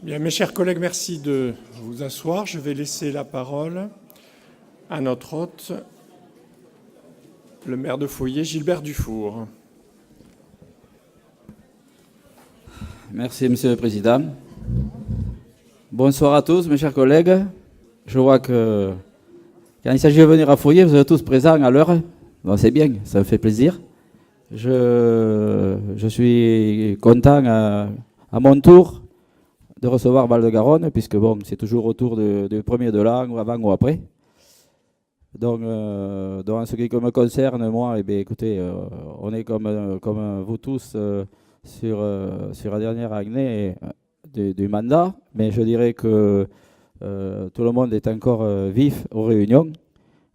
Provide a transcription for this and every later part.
Bien, mes chers collègues, merci de vous asseoir. Je vais laisser la parole à notre hôte, le maire de Foyer, Gilbert Dufour. Merci, Monsieur le Président. Bonsoir à tous, mes chers collègues. Je vois que quand il s'agit de venir à Foyer, vous êtes tous présents à l'heure. Bon, c'est bien, ça me fait plaisir. Je suis content à mon tour de recevoir Val-de-Garonne, puisque bon, c'est toujours autour du premier de l'an, ou avant ou après. Donc, en ce qui me concerne, moi, eh bien, écoutez, on est comme vous tous sur la dernière année du mandat, mais je dirais que tout le monde est encore vif aux réunions.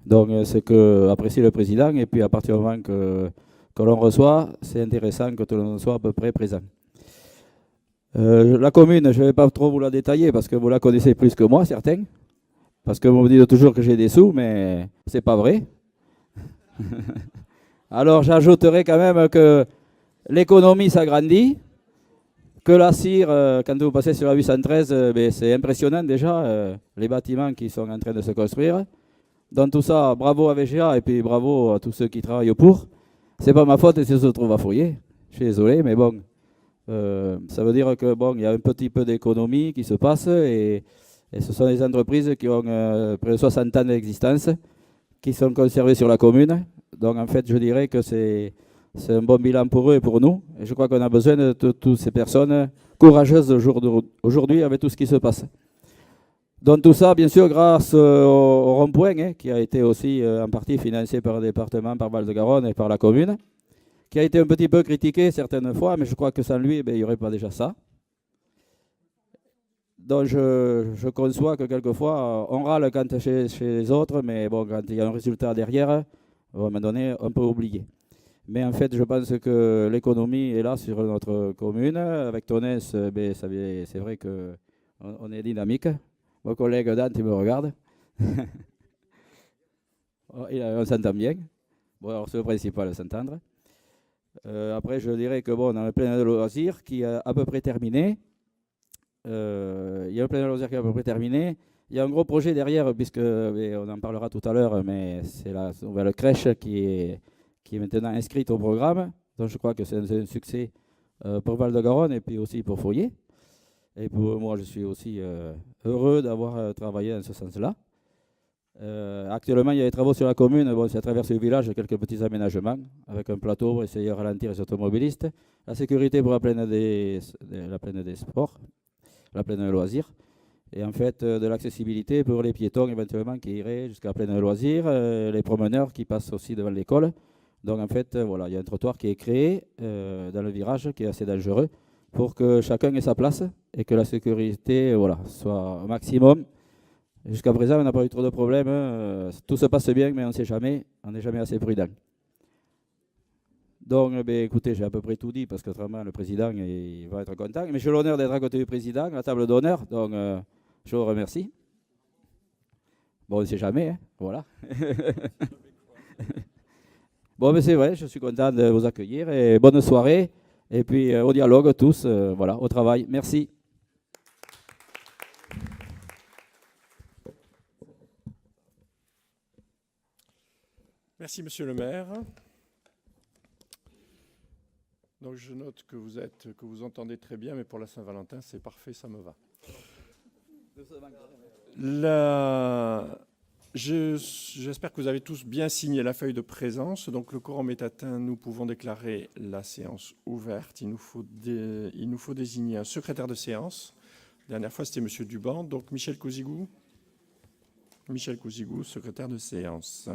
Donc, ce que apprécie le président, et puis à partir du moment que l'on reçoit, c'est intéressant que tout le monde soit à peu près présent. La commune, je ne vais pas trop vous la détailler parce que vous la connaissez plus que moi, certains. Parce que vous me dites toujours que j'ai des sous, mais c'est pas vrai. Alors j'ajouterai quand même que l'économie s'agrandit, que la CIR, quand vous passez sur la 813, c'est impressionnant déjà, les bâtiments qui sont en train de se construire. Dans tout ça, bravo à VGA et puis bravo à tous ceux qui travaillent pour. C'est pas ma faute si je se trouve à Foyer. Je suis désolé, mais bon, ça veut dire que bon, il y a un petit peu d'économie qui se passe et ce sont des entreprises qui ont près de 60 ans d'existence, qui sont conservées sur la commune. Donc en fait, je dirais que c'est un bon bilan pour eux et pour nous. Et je crois qu'on a besoin de toutes ces personnes courageuses aujourd'hui avec tout ce qui se passe. Donc tout ça, bien sûr, grâce au rond-point, qui a été aussi en partie financé par le département, par Val-de-Garonne et par la commune, qui a été un petit peu critiqué certaines fois, mais je crois que sans lui, il n'y aurait pas déjà ça. Donc je conçois que quelquefois, on râle quand chez les autres, mais bon, quand il y a un résultat derrière, à un moment donné, on peut oublier. Mais en fait, je pense que l'économie est là sur notre commune. Avec Tonnes, c'est vrai qu'on est dynamique. Mon collègue Dante, il me regarde. On s'entend bien. Bon, alors c'est le principal, s'entendre. Après, je dirais que bon, on a le plein de loisirs qui est à peu près terminé. Il y a un plein de loisirs qui est à peu près terminé. Il y a un gros projet derrière, puisque on en parlera tout à l'heure, mais c'est la nouvelle crèche qui est maintenant inscrite au programme. Donc je crois que c'est un succès pour Val-de-Garonne et puis aussi pour Foyer. Et pour moi, je suis aussi heureux d'avoir travaillé dans ce sens-là. Actuellement, il y a des travaux sur la commune. Bon, c'est à travers ce village, quelques petits aménagements avec un plateau pour essayer de ralentir les automobilistes. La sécurité pour la plaine des sports, la plaine de loisirs. Et en fait, de l'accessibilité pour les piétons éventuellement qui iraient jusqu'à la plaine de loisirs, les promeneurs qui passent aussi devant l'école. Donc en fait, voilà, il y a un trottoir qui est créé dans le virage qui est assez dangereux pour que chacun ait sa place et que la sécurité soit au maximum. Jusqu'à présent, on n'a pas eu trop de problèmes. Tout se passe bien, mais on ne sait jamais. On n'est jamais assez prudent. Donc, écoutez, j'ai à peu près tout dit parce que vraiment, le président il va être content. Mais j'ai l'honneur d'être à côté du président, à la table d'honneur. Donc, je vous remercie. Bon, on ne sait jamais, hein, voilà. Bon, mais c'est vrai, je suis content de vous accueillir et bonne soirée. Et puis, au dialogue tous, voilà, au travail. Merci. Merci, monsieur le maire. Donc je note que vous entendez très bien, mais pour la Saint-Valentin, c'est parfait, ça me va. J'espère que vous avez tous bien signé la feuille de présence. Donc le quorum est atteint, nous pouvons déclarer la séance ouverte. Il nous faut désigner un secrétaire de séance. La dernière fois, c'était monsieur Duban. Donc Michel Couzigou, secrétaire de séance.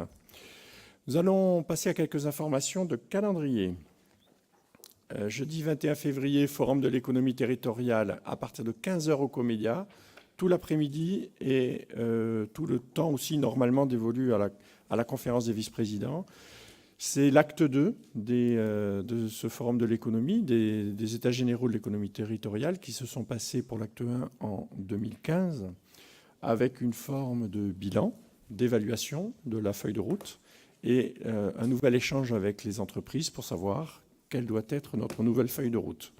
Nous allons passer à quelques informations de calendrier. Jeudi 21 février, Forum de l'économie territoriale à partir de 15h au Comédia, tout l'après-midi et tout le temps aussi normalement dévolu à la conférence des vice-présidents. C'est l'acte 2 de ce Forum de l'économie, des États généraux de l'économie territoriale qui se sont passés pour l'acte 1 en 2015 avec une forme de bilan, d'évaluation de la feuille de route et un nouvel échange avec les entreprises pour savoir quelle doit être notre nouvelle feuille de route.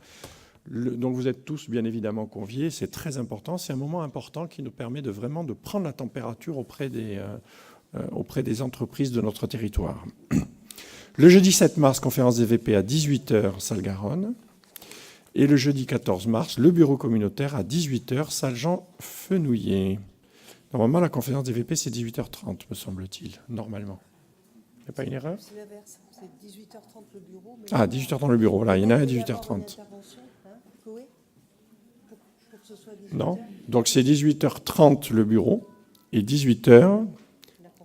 Donc vous êtes tous bien évidemment conviés, c'est très important, c'est un moment important qui nous permet de vraiment de prendre la température auprès des entreprises de notre territoire. Le jeudi 7 mars, conférence des VP à 18h, salle Garonne. Et le jeudi 14 mars, le bureau communautaire à 18h, salle Jean Fenouillet. Normalement, la conférence des VP, c'est 18h30, me semble-t-il, normalement. Il n'y a pas une erreur? C'est l'inverse, c'est 18h30 le bureau. Mais 18h30 le bureau, voilà, il y en a un à 18h30. Non, donc c'est 18h30 le bureau et 18h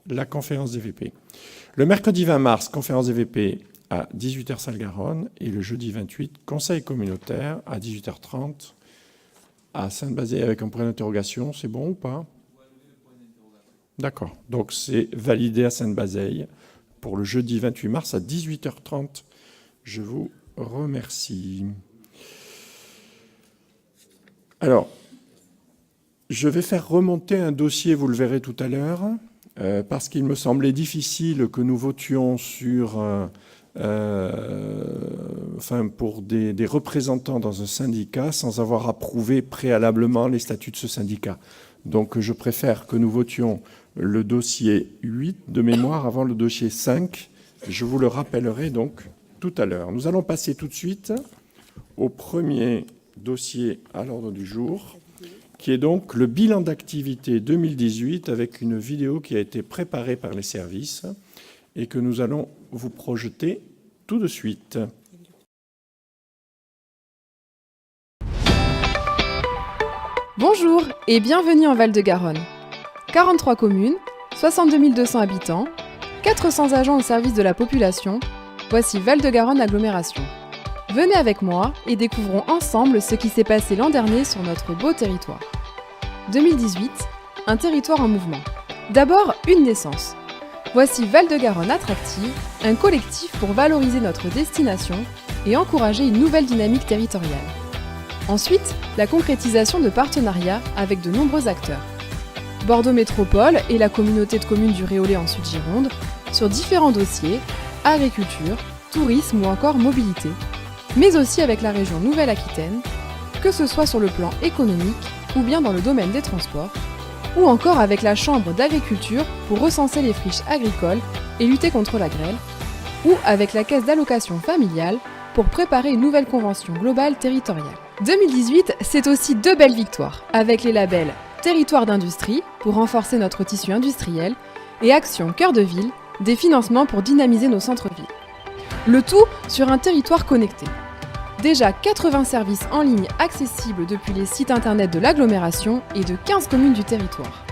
la conférence des VP. Le mercredi 20 mars, conférence des VP à 18h salle Garonne et le jeudi 28, conseil communautaire à 18h30 à Sainte-Bazeille avec un point d'interrogation. C'est bon ou pas? D'accord, donc c'est validé à Sainte-Bazeille pour le jeudi 28 mars à 18h30. Je vous remercie. Alors, je vais faire remonter un dossier, vous le verrez tout à l'heure, parce qu'il me semblait difficile que nous votions pour des représentants dans un syndicat sans avoir approuvé préalablement les statuts de ce syndicat. Donc je préfère que nous votions le dossier 8 de mémoire avant le dossier 5. Je vous le rappellerai donc tout à l'heure. Nous allons passer tout de suite au premier dossier à l'ordre du jour, qui est donc le bilan d'activité 2018 avec une vidéo qui a été préparée par les services et que nous allons vous projeter tout de suite. Bonjour et bienvenue en Val-de-Garonne. 43 communes, 62 200 habitants, 400 agents au service de la population, voici Val-de-Garonne agglomération. Venez avec moi et découvrons ensemble ce qui s'est passé l'an dernier sur notre beau territoire. 2018, un territoire en mouvement. D'abord, une naissance. Voici Val-de-Garonne Attractive, un collectif pour valoriser notre destination et encourager une nouvelle dynamique territoriale. Ensuite, la concrétisation de partenariats avec de nombreux acteurs. Bordeaux Métropole et la communauté de communes du Réolais en Sud-Gironde sur différents dossiers, agriculture, tourisme ou encore mobilité, mais aussi avec la région Nouvelle-Aquitaine, que ce soit sur le plan économique ou bien dans le domaine des transports, ou encore avec la Chambre d'agriculture pour recenser les friches agricoles et lutter contre la grêle, ou avec la Caisse d'allocation familiale pour préparer une nouvelle convention globale territoriale. 2018, c'est aussi 2 belles victoires, avec les labels Territoire d'industrie pour renforcer notre tissu industriel et Action Cœur de Ville, des financements pour dynamiser nos centres-villes. Le tout sur un territoire connecté. Déjà 80 services en ligne accessibles depuis les sites internet de l'agglomération et de 15 communes du territoire.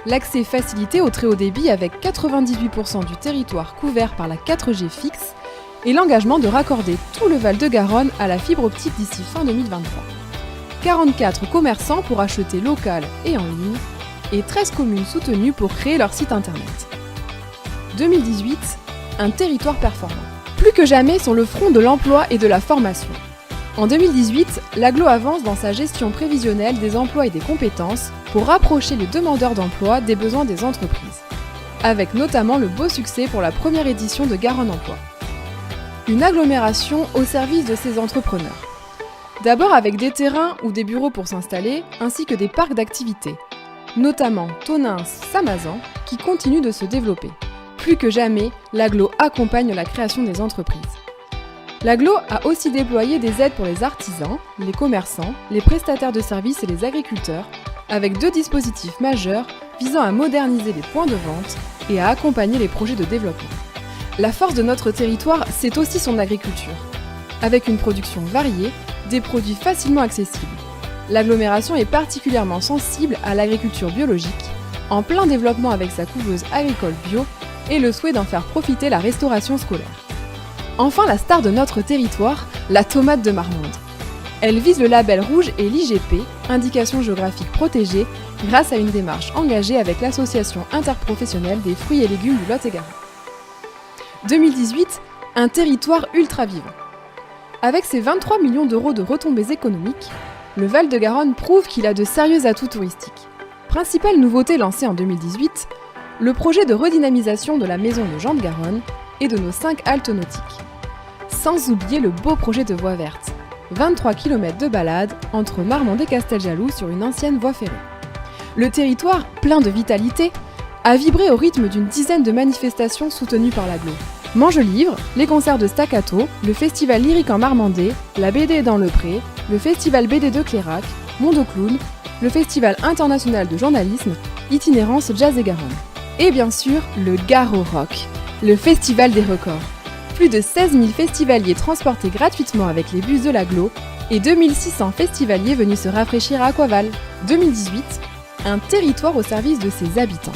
L'accès facilité au très haut débit avec 98% du territoire couvert par la 4G fixe et l'engagement de raccorder tout le Val-de-Garonne à la fibre optique d'ici fin 2023. 44 commerçants pour acheter local et en ligne et 13 communes soutenues pour créer leur site internet. 2018, un territoire performant. Plus que jamais sur le front de l'emploi et de la formation. En 2018, l'Agglo avance dans sa gestion prévisionnelle des emplois et des compétences pour rapprocher les demandeurs d'emploi des besoins des entreprises, avec notamment le beau succès pour la première édition de Garonne Emploi. Une agglomération au service de ses entrepreneurs. D'abord avec des terrains ou des bureaux pour s'installer, ainsi que des parcs d'activités, notamment Tonins-Samazan, qui continuent de se développer. Plus que jamais, l'Agglo accompagne la création des entreprises. L'Agglo a aussi déployé des aides pour les artisans, les commerçants, les prestataires de services et les agriculteurs, avec 2 dispositifs majeurs visant à moderniser les points de vente et à accompagner les projets de développement. La force de notre territoire, c'est aussi son agriculture, avec une production variée, des produits facilement accessibles. L'agglomération est particulièrement sensible à l'agriculture biologique, en plein développement avec sa couveuse agricole bio et le souhait d'en faire profiter la restauration scolaire. Enfin, la star de notre territoire, la tomate de Marmande. Elle vise le label rouge et l'IGP, indication géographique protégée, grâce à une démarche engagée avec l'association interprofessionnelle des fruits et légumes du Lot-et-Garonne. 2018, un territoire ultra vivant. Avec ses 23 millions d'euros de retombées économiques, le Val-de-Garonne prouve qu'il a de sérieux atouts touristiques. Principale nouveauté lancée en 2018, le projet de redynamisation de la maison de Jean de Garonne et de nos 5 haltes nautiques. Sans oublier le beau projet de voie verte, 23 km de balade entre Marmande et Casteljaloux sur une ancienne voie ferrée. Le territoire, plein de vitalité, a vibré au rythme d'une dizaine de manifestations soutenues par l'agglo. Mange livre, les concerts de Staccato, le festival lyrique en Marmandais, la BD dans le Pré, le festival BD de Clérac, Monde au Clown, le festival international de journalisme, Itinérance Jazz et Garonne. Et bien sûr, le Garo Rock, le festival des records. Plus de 16 000 festivaliers transportés gratuitement avec les bus de l'agglo et 2600 festivaliers venus se rafraîchir à Aquaval. 2018, un territoire au service de ses habitants.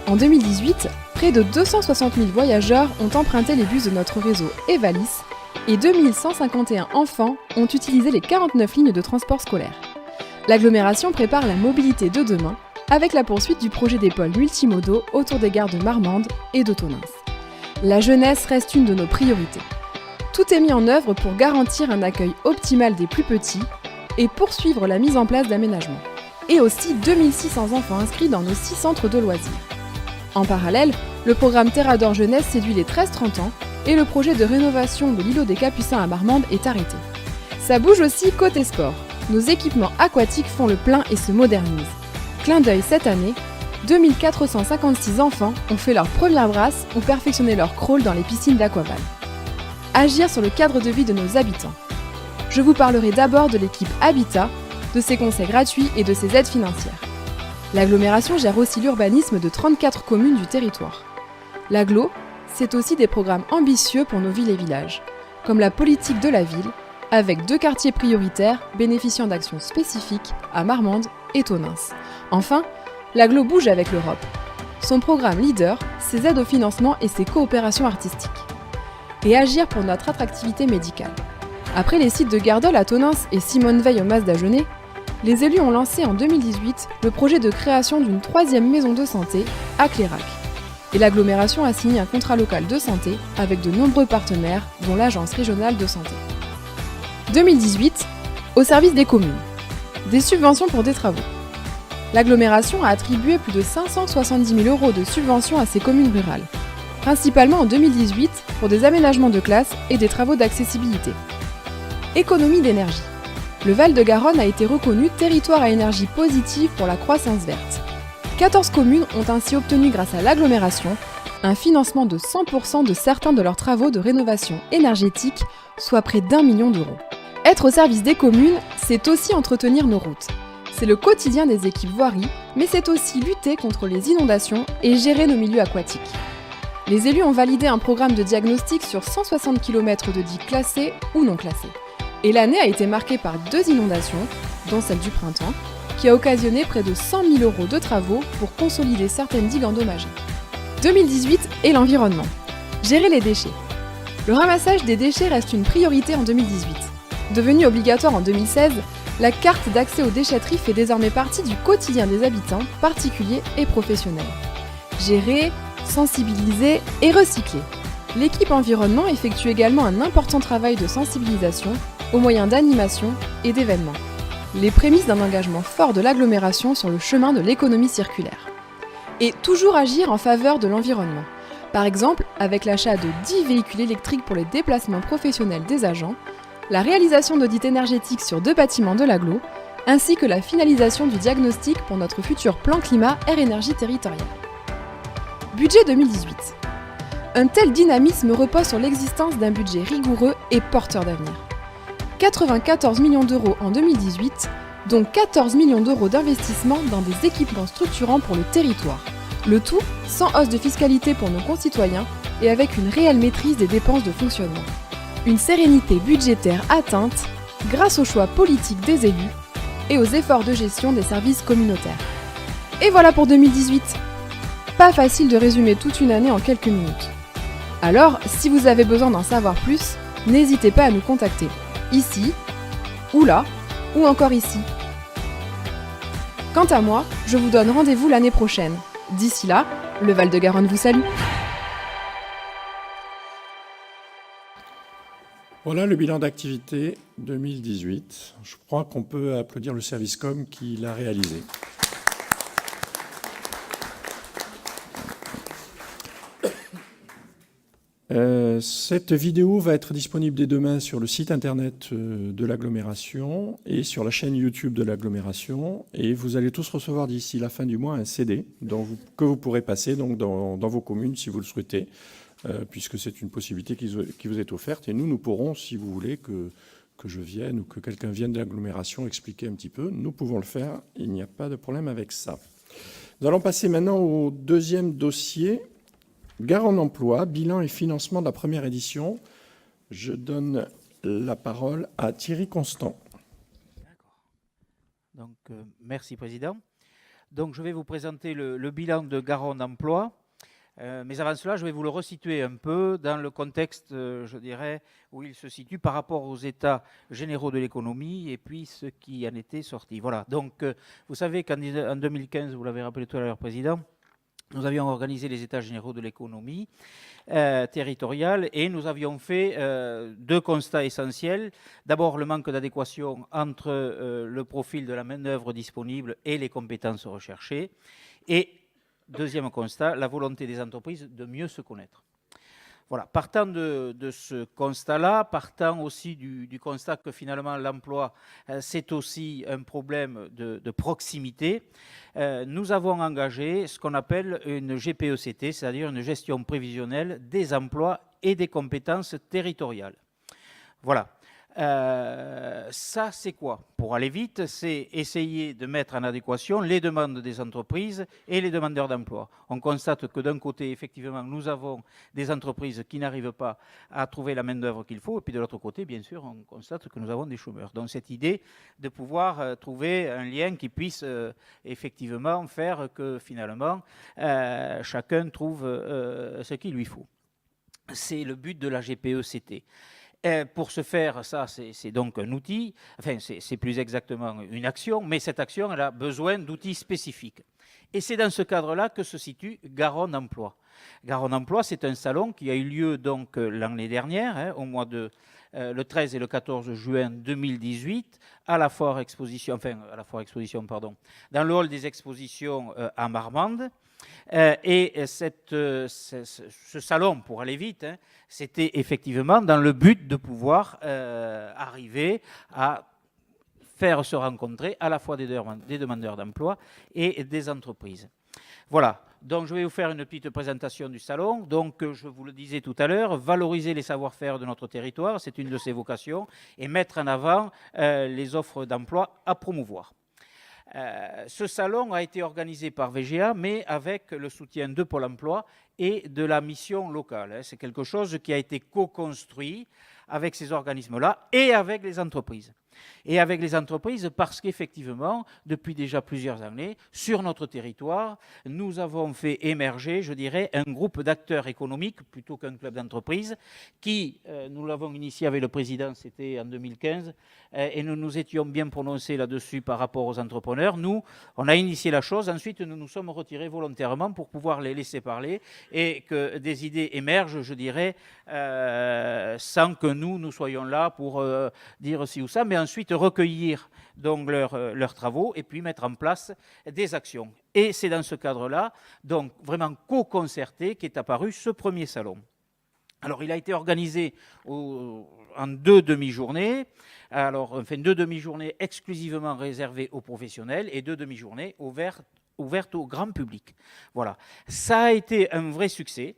En 2018, près de 260 000 voyageurs ont emprunté les bus de notre réseau Evalis et 2151 enfants ont utilisé les 49 lignes de transport scolaire. L'agglomération prépare la mobilité de demain avec la poursuite du projet des pôles multimodaux autour des gares de Marmande et de Tonins. La jeunesse reste une de nos priorités. Tout est mis en œuvre pour garantir un accueil optimal des plus petits et poursuivre la mise en place d'aménagements. Et aussi 2600 enfants inscrits dans nos 6 centres de loisirs. En parallèle, le programme Terra d'Or Jeunesse séduit les 13-30 ans et le projet de rénovation de l'îlot des Capucins à Marmande est arrêté. Ça bouge aussi côté sport. Nos équipements aquatiques font le plein et se modernisent. Clin d'œil cette année, 2456 enfants ont fait leur première brasse ou perfectionné leur crawl dans les piscines d'Aquaval. Agir sur le cadre de vie de nos habitants. Je vous parlerai d'abord de l'équipe Habitat, de ses conseils gratuits et de ses aides financières. L'agglomération gère aussi l'urbanisme de 34 communes du territoire. L'agglo, c'est aussi des programmes ambitieux pour nos villes et villages, comme la politique de la ville, avec 2 quartiers prioritaires bénéficiant d'actions spécifiques à Marmande et Tonins. Enfin, l'agglo bouge avec l'Europe. Son programme leader, ses aides au financement et ses coopérations artistiques. Et agir pour notre attractivité médicale. Après les sites de Gardol à Tonins et Simone Veil au Mas d'Agenais, les élus ont lancé en 2018 le projet de création d'une 3e maison de santé à Clérac. Et l'agglomération a signé un contrat local de santé avec de nombreux partenaires, dont l'Agence régionale de santé. 2018, au service des communes. Des subventions pour des travaux. L'agglomération a attribué plus de 570 000 € de subventions à ses communes rurales, principalement en 2018 pour des aménagements de classes et des travaux d'accessibilité. Économie d'énergie. Le Val-de-Garonne a été reconnu territoire à énergie positive pour la croissance verte. 14 communes ont ainsi obtenu grâce à l'agglomération un financement de 100% de certains de leurs travaux de rénovation énergétique, soit près d'1 million d'euros. Être au service des communes, c'est aussi entretenir nos routes. C'est le quotidien des équipes voirie, mais c'est aussi lutter contre les inondations et gérer nos milieux aquatiques. Les élus ont validé un programme de diagnostic sur 160 km de digues classées ou non classées. Et l'année a été marquée par 2 inondations, dont celle du printemps, qui a occasionné près de 100 000 € de travaux pour consolider certaines digues endommagées. 2018 et l'environnement. Gérer les déchets. Le ramassage des déchets reste une priorité en 2018. Devenue obligatoire en 2016, la carte d'accès aux déchetteries fait désormais partie du quotidien des habitants, particuliers et professionnels. Gérer, sensibiliser et recycler. L'équipe environnement effectue également un important travail de sensibilisation au moyen d'animations et d'événements. Les prémices d'un engagement fort de l'agglomération sur le chemin de l'économie circulaire. Et toujours agir en faveur de l'environnement. Par exemple, avec l'achat de 10 véhicules électriques pour les déplacements professionnels des agents, la réalisation d'audits énergétiques sur 2 bâtiments de l'agglo, ainsi que la finalisation du diagnostic pour notre futur plan climat air-énergie territorial. Budget 2018. Un tel dynamisme repose sur l'existence d'un budget rigoureux et porteur d'avenir. 94 millions d'euros en 2018, dont 14 millions d'euros d'investissement dans des équipements structurants pour le territoire. Le tout sans hausse de fiscalité pour nos concitoyens et avec une réelle maîtrise des dépenses de fonctionnement. Une sérénité budgétaire atteinte grâce aux choix politiques des élus et aux efforts de gestion des services communautaires. Et voilà pour 2018. Pas facile de résumer toute une année en quelques minutes. Alors, si vous avez besoin d'en savoir plus, n'hésitez pas à nous contacter. Ici, ou là, ou encore ici. Quant à moi, je vous donne rendez-vous l'année prochaine. D'ici là, le Val-de-Garonne vous salue. Voilà le bilan d'activité 2018. Je crois qu'on peut applaudir le service com qui l'a réalisé. Cette vidéo va être disponible dès demain sur le site internet de l'agglomération et sur la chaîne YouTube de l'agglomération. Et vous allez tous recevoir d'ici la fin du mois un CD que vous pourrez passer donc, dans vos communes si vous le souhaitez, puisque c'est une possibilité qui vous est offerte. Et nous pourrons, si vous voulez que je vienne ou que quelqu'un vienne de l'agglomération expliquer un petit peu, nous pouvons le faire. Il n'y a pas de problème avec ça. Nous allons passer maintenant au deuxième dossier. Garonne Emploi, bilan et financement de la première édition. Je donne la parole à Thierry Constant. D'accord. Donc, merci, Président. Donc, je vais vous présenter le bilan de Garonne Emploi. Mais avant cela, je vais vous le resituer un peu dans le contexte, je dirais, où il se situe par rapport aux états généraux de l'économie et puis ce qui en était sorti. Voilà. Donc, vous savez qu'en 2015, vous l'avez rappelé tout à l'heure, Président, nous avions organisé les états généraux de l'économie territoriale et nous avions fait deux constats essentiels. D'abord, le manque d'adéquation entre le profil de la main-d'œuvre disponible et les compétences recherchées. Et deuxième constat, la volonté des entreprises de mieux se connaître. Voilà. Partant de ce constat-là, partant aussi du constat que finalement l'emploi, c'est aussi un problème de proximité, nous avons engagé ce qu'on appelle une GPECT, c'est-à-dire une gestion prévisionnelle des emplois et des compétences territoriales. Voilà. Ça, c'est quoi? Pour aller vite, c'est essayer de mettre en adéquation les demandes des entreprises et les demandeurs d'emploi. On constate que d'un côté, effectivement, nous avons des entreprises qui n'arrivent pas à trouver la main-d'œuvre qu'il faut, et puis de l'autre côté, bien sûr, on constate que nous avons des chômeurs. Donc cette idée de pouvoir trouver un lien qui puisse effectivement faire que finalement, chacun trouve ce qu'il lui faut. C'est le but de la GPECT. Pour ce faire, ça, c'est donc un outil, enfin, c'est plus exactement une action, mais cette action, elle a besoin d'outils spécifiques. Et c'est dans ce cadre-là que se situe Garonne Emploi. Garonne Emploi, c'est un salon qui a eu lieu donc l'année dernière, au mois de le 13 et le 14 juin 2018, dans le hall des expositions à Marmande. Et ce salon, pour aller vite, c'était effectivement dans le but de pouvoir arriver à faire se rencontrer à la fois des demandeurs d'emploi et des entreprises. Voilà, donc je vais vous faire une petite présentation du salon. Donc je vous le disais tout à l'heure, valoriser les savoir-faire de notre territoire, c'est une de ses vocations, et mettre en avant les offres d'emploi à promouvoir. Ce salon a été organisé par VGA, mais avec le soutien de Pôle emploi et de la mission locale. C'est quelque chose qui a été co-construit avec ces organismes-là et avec les entreprises. Et avec les entreprises parce qu'effectivement, depuis déjà plusieurs années, sur notre territoire, nous avons fait émerger, je dirais, un groupe d'acteurs économiques plutôt qu'un club d'entreprise qui, nous l'avons initié avec le président, c'était en 2015, et nous nous étions bien prononcés là-dessus par rapport aux entrepreneurs. Nous, on a initié la chose, ensuite nous nous sommes retirés volontairement pour pouvoir les laisser parler et que des idées émergent, je dirais, sans que nous soyons là pour dire ci ou ça, mais ensuite recueillir donc leurs travaux et puis mettre en place des actions. Et c'est dans ce cadre-là, donc vraiment co-concerté, qu'est apparu ce premier salon. Alors, il a été organisé en 2 demi-journées, deux demi-journées exclusivement réservées aux professionnels et 2 demi-journées ouvertes au grand public. Voilà. Ça a été un vrai succès.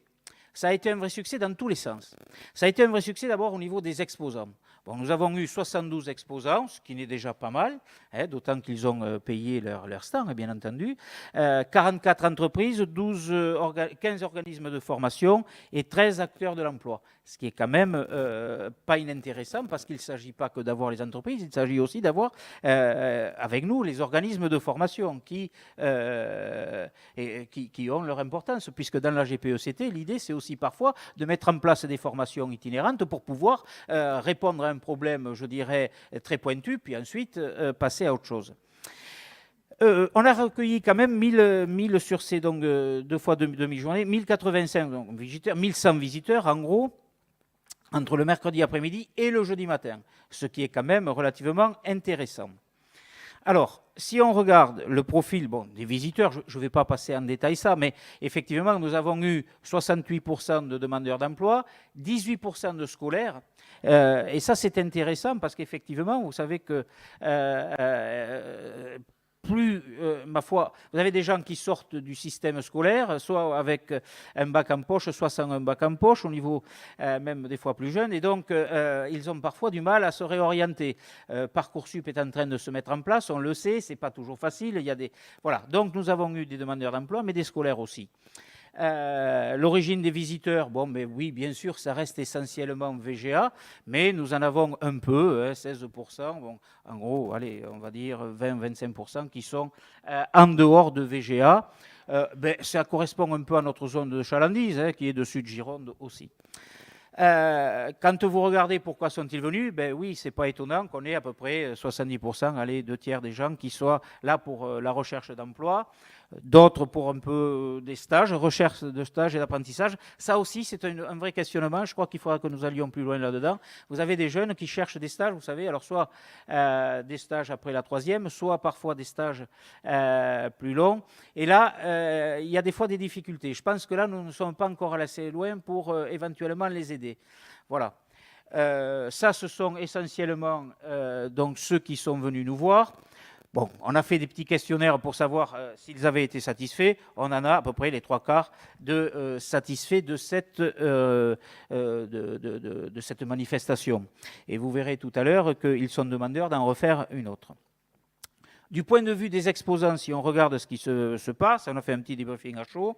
Ça a été un vrai succès dans tous les sens. Ça a été un vrai succès d'abord au niveau des exposants. Bon, nous avons eu 72 exposants, ce qui n'est déjà pas mal, d'autant qu'ils ont payé leur stand, bien entendu. 44 entreprises, 15 organismes de formation et 13 acteurs de l'emploi. Ce qui est quand même pas inintéressant parce qu'il ne s'agit pas que d'avoir les entreprises, il s'agit aussi d'avoir avec nous les organismes de formation qui ont leur importance, puisque dans la GPECT, l'idée c'est aussi parfois de mettre en place des formations itinérantes pour pouvoir répondre à un problème, je dirais, très pointu, puis ensuite passer à autre chose. On a recueilli quand même 1000 sur ces donc, 2 fois demi-journée, 1085 donc, visiteurs, 1100 visiteurs en gros, entre le mercredi après-midi et le jeudi matin, ce qui est quand même relativement intéressant. Alors, si on regarde le profil des visiteurs, je ne vais pas passer en détail ça, mais effectivement, nous avons eu 68% de demandeurs d'emploi, 18% de scolaires. Et ça, c'est intéressant parce qu'effectivement, vous savez que ma foi, vous avez des gens qui sortent du système scolaire, soit avec un bac en poche, soit sans un bac en poche, au niveau même des fois plus jeunes, et donc ils ont parfois du mal à se réorienter. Parcoursup est en train de se mettre en place, on le sait, c'est pas toujours facile. Il y a voilà. Donc nous avons eu des demandeurs d'emploi, mais des scolaires aussi. L'origine des visiteurs, mais oui, bien sûr, ça reste essentiellement VGA, mais nous en avons un peu, 16%, en gros, allez, on va dire 20-25% qui sont en dehors de VGA. Ça correspond un peu à notre zone de chalandise, qui est de Sud-Gironde aussi. Quand vous regardez pourquoi sont-ils venus, oui, c'est pas étonnant qu'on ait à peu près 70%, allez, 2 tiers des gens qui soient là pour la recherche d'emploi, d'autres pour un peu des stages, recherche de stages et d'apprentissage. Ça aussi, c'est un vrai questionnement. Je crois qu'il faudra que nous allions plus loin là-dedans. Vous avez des jeunes qui cherchent des stages, vous savez, alors soit des stages après la 3e, soit parfois des stages plus longs. Et là, il y a des fois des difficultés. Je pense que là, nous ne sommes pas encore assez loin pour éventuellement les aider. Voilà. Ça, ce sont essentiellement donc ceux qui sont venus nous voir. On a fait des petits questionnaires pour savoir s'ils avaient été satisfaits. On en a à peu près les 3/4 de satisfaits de cette manifestation. Et vous verrez tout à l'heure qu'ils sont demandeurs d'en refaire une autre. Du point de vue des exposants, si on regarde ce qui se passe, on a fait un petit débriefing à chaud.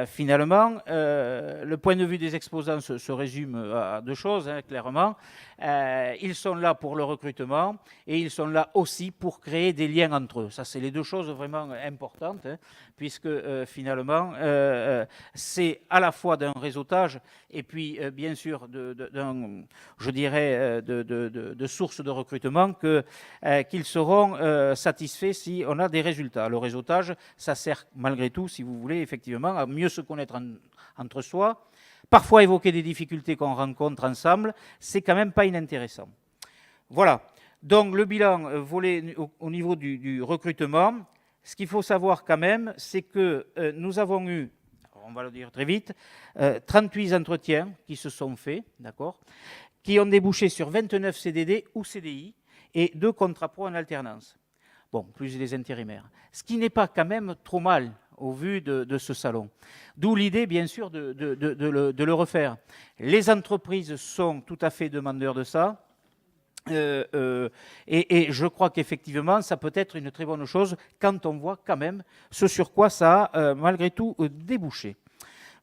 Finalement, le point de vue des exposants se résume à 2 choses, clairement. Ils sont là pour le recrutement et ils sont là aussi pour créer des liens entre eux. Ça, c'est les 2 choses vraiment importantes, puisque finalement, c'est à la fois d'un réseautage et puis, bien sûr, de sources de recrutement qu'ils seront satisfaits si on a des résultats. Le réseautage, ça sert malgré tout, si vous voulez, effectivement, à mieux se connaître entre soi. Parfois évoquer des difficultés qu'on rencontre ensemble, c'est quand même pas inintéressant. Voilà. Donc le bilan volé au niveau du recrutement, ce qu'il faut savoir quand même, c'est que nous avons eu, on va le dire très vite, 38 entretiens qui se sont faits, d'accord, qui ont débouché sur 29 CDD ou CDI et 2 contrats pro en alternance. Plus les intérimaires. Ce qui n'est pas quand même trop mal au vu de ce salon. D'où l'idée, bien sûr, de le refaire. Les entreprises sont tout à fait demandeurs de ça. Et je crois qu'effectivement, ça peut être une très bonne chose quand on voit quand même ce sur quoi ça a malgré tout débouché.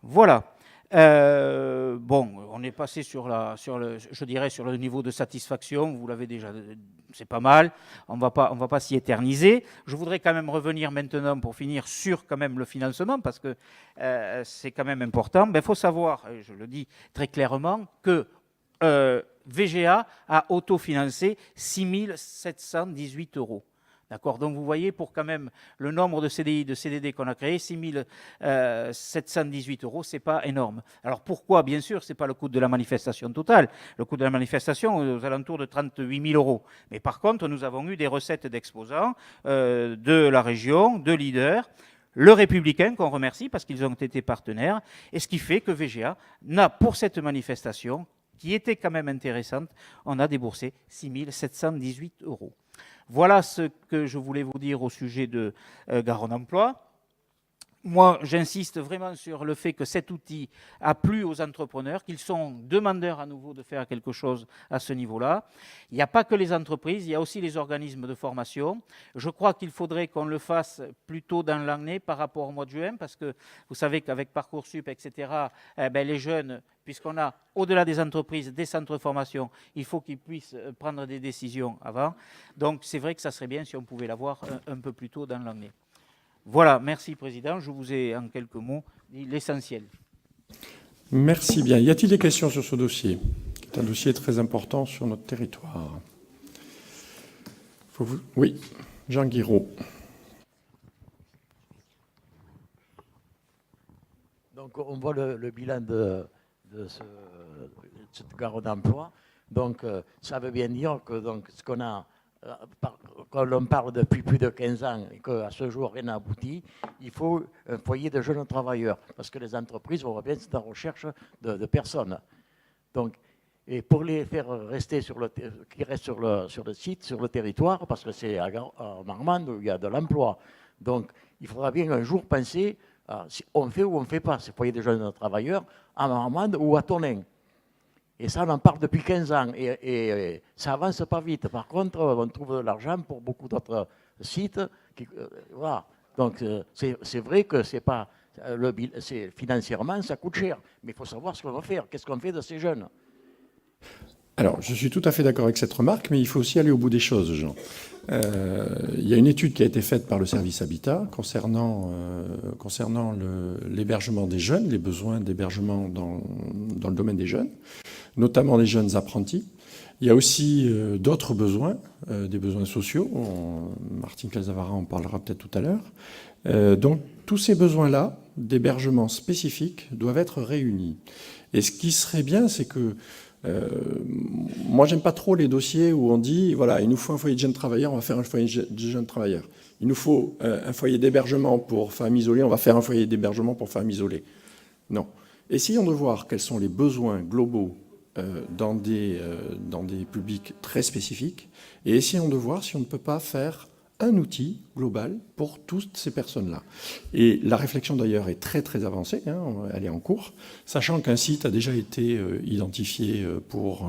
Voilà. On est passé sur le niveau de satisfaction. Vous l'avez déjà, c'est pas mal. On va pas s'y éterniser. Je voudrais quand même revenir maintenant pour finir sur quand même le financement parce que c'est quand même important. Il faut savoir, et je le dis très clairement, que VGA a autofinancé 6 718 €. D'accord. Donc vous voyez, pour quand même le nombre de CDI, de CDD qu'on a créé, 6 718 €, c'est pas énorme. Alors pourquoi? Bien sûr, c'est pas le coût de la manifestation totale. Le coût de la manifestation est aux alentours de 38 000 €. Mais par contre, nous avons eu des recettes d'exposants de la région, de leaders, le Républicain, qu'on remercie parce qu'ils ont été partenaires, et ce qui fait que VGA n'a, pour cette manifestation, qui était quand même intéressante, on a déboursé 6 718 €. Voilà ce que je voulais vous dire au sujet de Garonne Emploi. Moi, j'insiste vraiment sur le fait que cet outil a plu aux entrepreneurs, qu'ils sont demandeurs à nouveau de faire quelque chose à ce niveau-là. Il n'y a pas que les entreprises, il y a aussi les organismes de formation. Je crois qu'il faudrait qu'on le fasse plutôt dans l'année par rapport au mois de juin, parce que vous savez qu'avec Parcoursup, etc., les jeunes, puisqu'on a, au-delà des entreprises, des centres de formation, il faut qu'ils puissent prendre des décisions avant. Donc, c'est vrai que ça serait bien si on pouvait l'avoir un peu plus tôt dans l'année. Voilà, merci Président. Je vous ai en quelques mots dit l'essentiel. Merci bien. Y a-t-il des questions sur ce dossier? C'est un dossier très important sur notre territoire. Oui, Jean Guiraud. Donc on voit le bilan de cette Garonne Emploi. Donc ça veut bien dire que donc, ce qu'on a quand on parle depuis plus de 15 ans et qu'à ce jour rien n'a abouti, il faut un foyer de jeunes travailleurs, parce que les entreprises, on voit bien, c'est en recherche de personnes. Donc, et pour les faire rester qui restent sur le site, sur le territoire, parce que c'est en Marmande où il y a de l'emploi. Donc, il faudra bien un jour penser à si on fait ou on ne fait pas ces foyers de jeunes travailleurs à Marmande ou à Tonnein. Et ça, on en parle depuis 15 ans et ça avance pas vite. Par contre, on trouve de l'argent pour beaucoup d'autres sites. Voilà. Donc, c'est vrai que c'est pas financièrement, ça coûte cher. Mais il faut savoir ce qu'on va faire. Qu'est-ce qu'on fait de ces jeunes? Alors, je suis tout à fait d'accord avec cette remarque, mais il faut aussi aller au bout des choses, Jean. Il y a une étude qui a été faite par le service Habitat concernant l'hébergement des jeunes, les besoins d'hébergement dans le domaine des jeunes, notamment les jeunes apprentis. Il y a aussi d'autres besoins, des besoins sociaux. Martine Calzavara en parlera peut-être tout à l'heure. Donc, tous ces besoins-là, d'hébergement spécifique, doivent être réunis. Et ce qui serait bien, c'est que moi, j'aime pas trop les dossiers où on dit, voilà, il nous faut un foyer de jeunes travailleurs, on va faire un foyer de jeunes travailleurs. Il nous faut un foyer d'hébergement pour femmes isolées, on va faire un foyer d'hébergement pour femmes isolées. Non. Essayons de voir quels sont les besoins globaux dans des publics très spécifiques et essayons de voir si on ne peut pas faire un outil global pour toutes ces personnes-là. Et la réflexion d'ailleurs est très très avancée, hein, elle est en cours, sachant qu'un site a déjà été identifié pour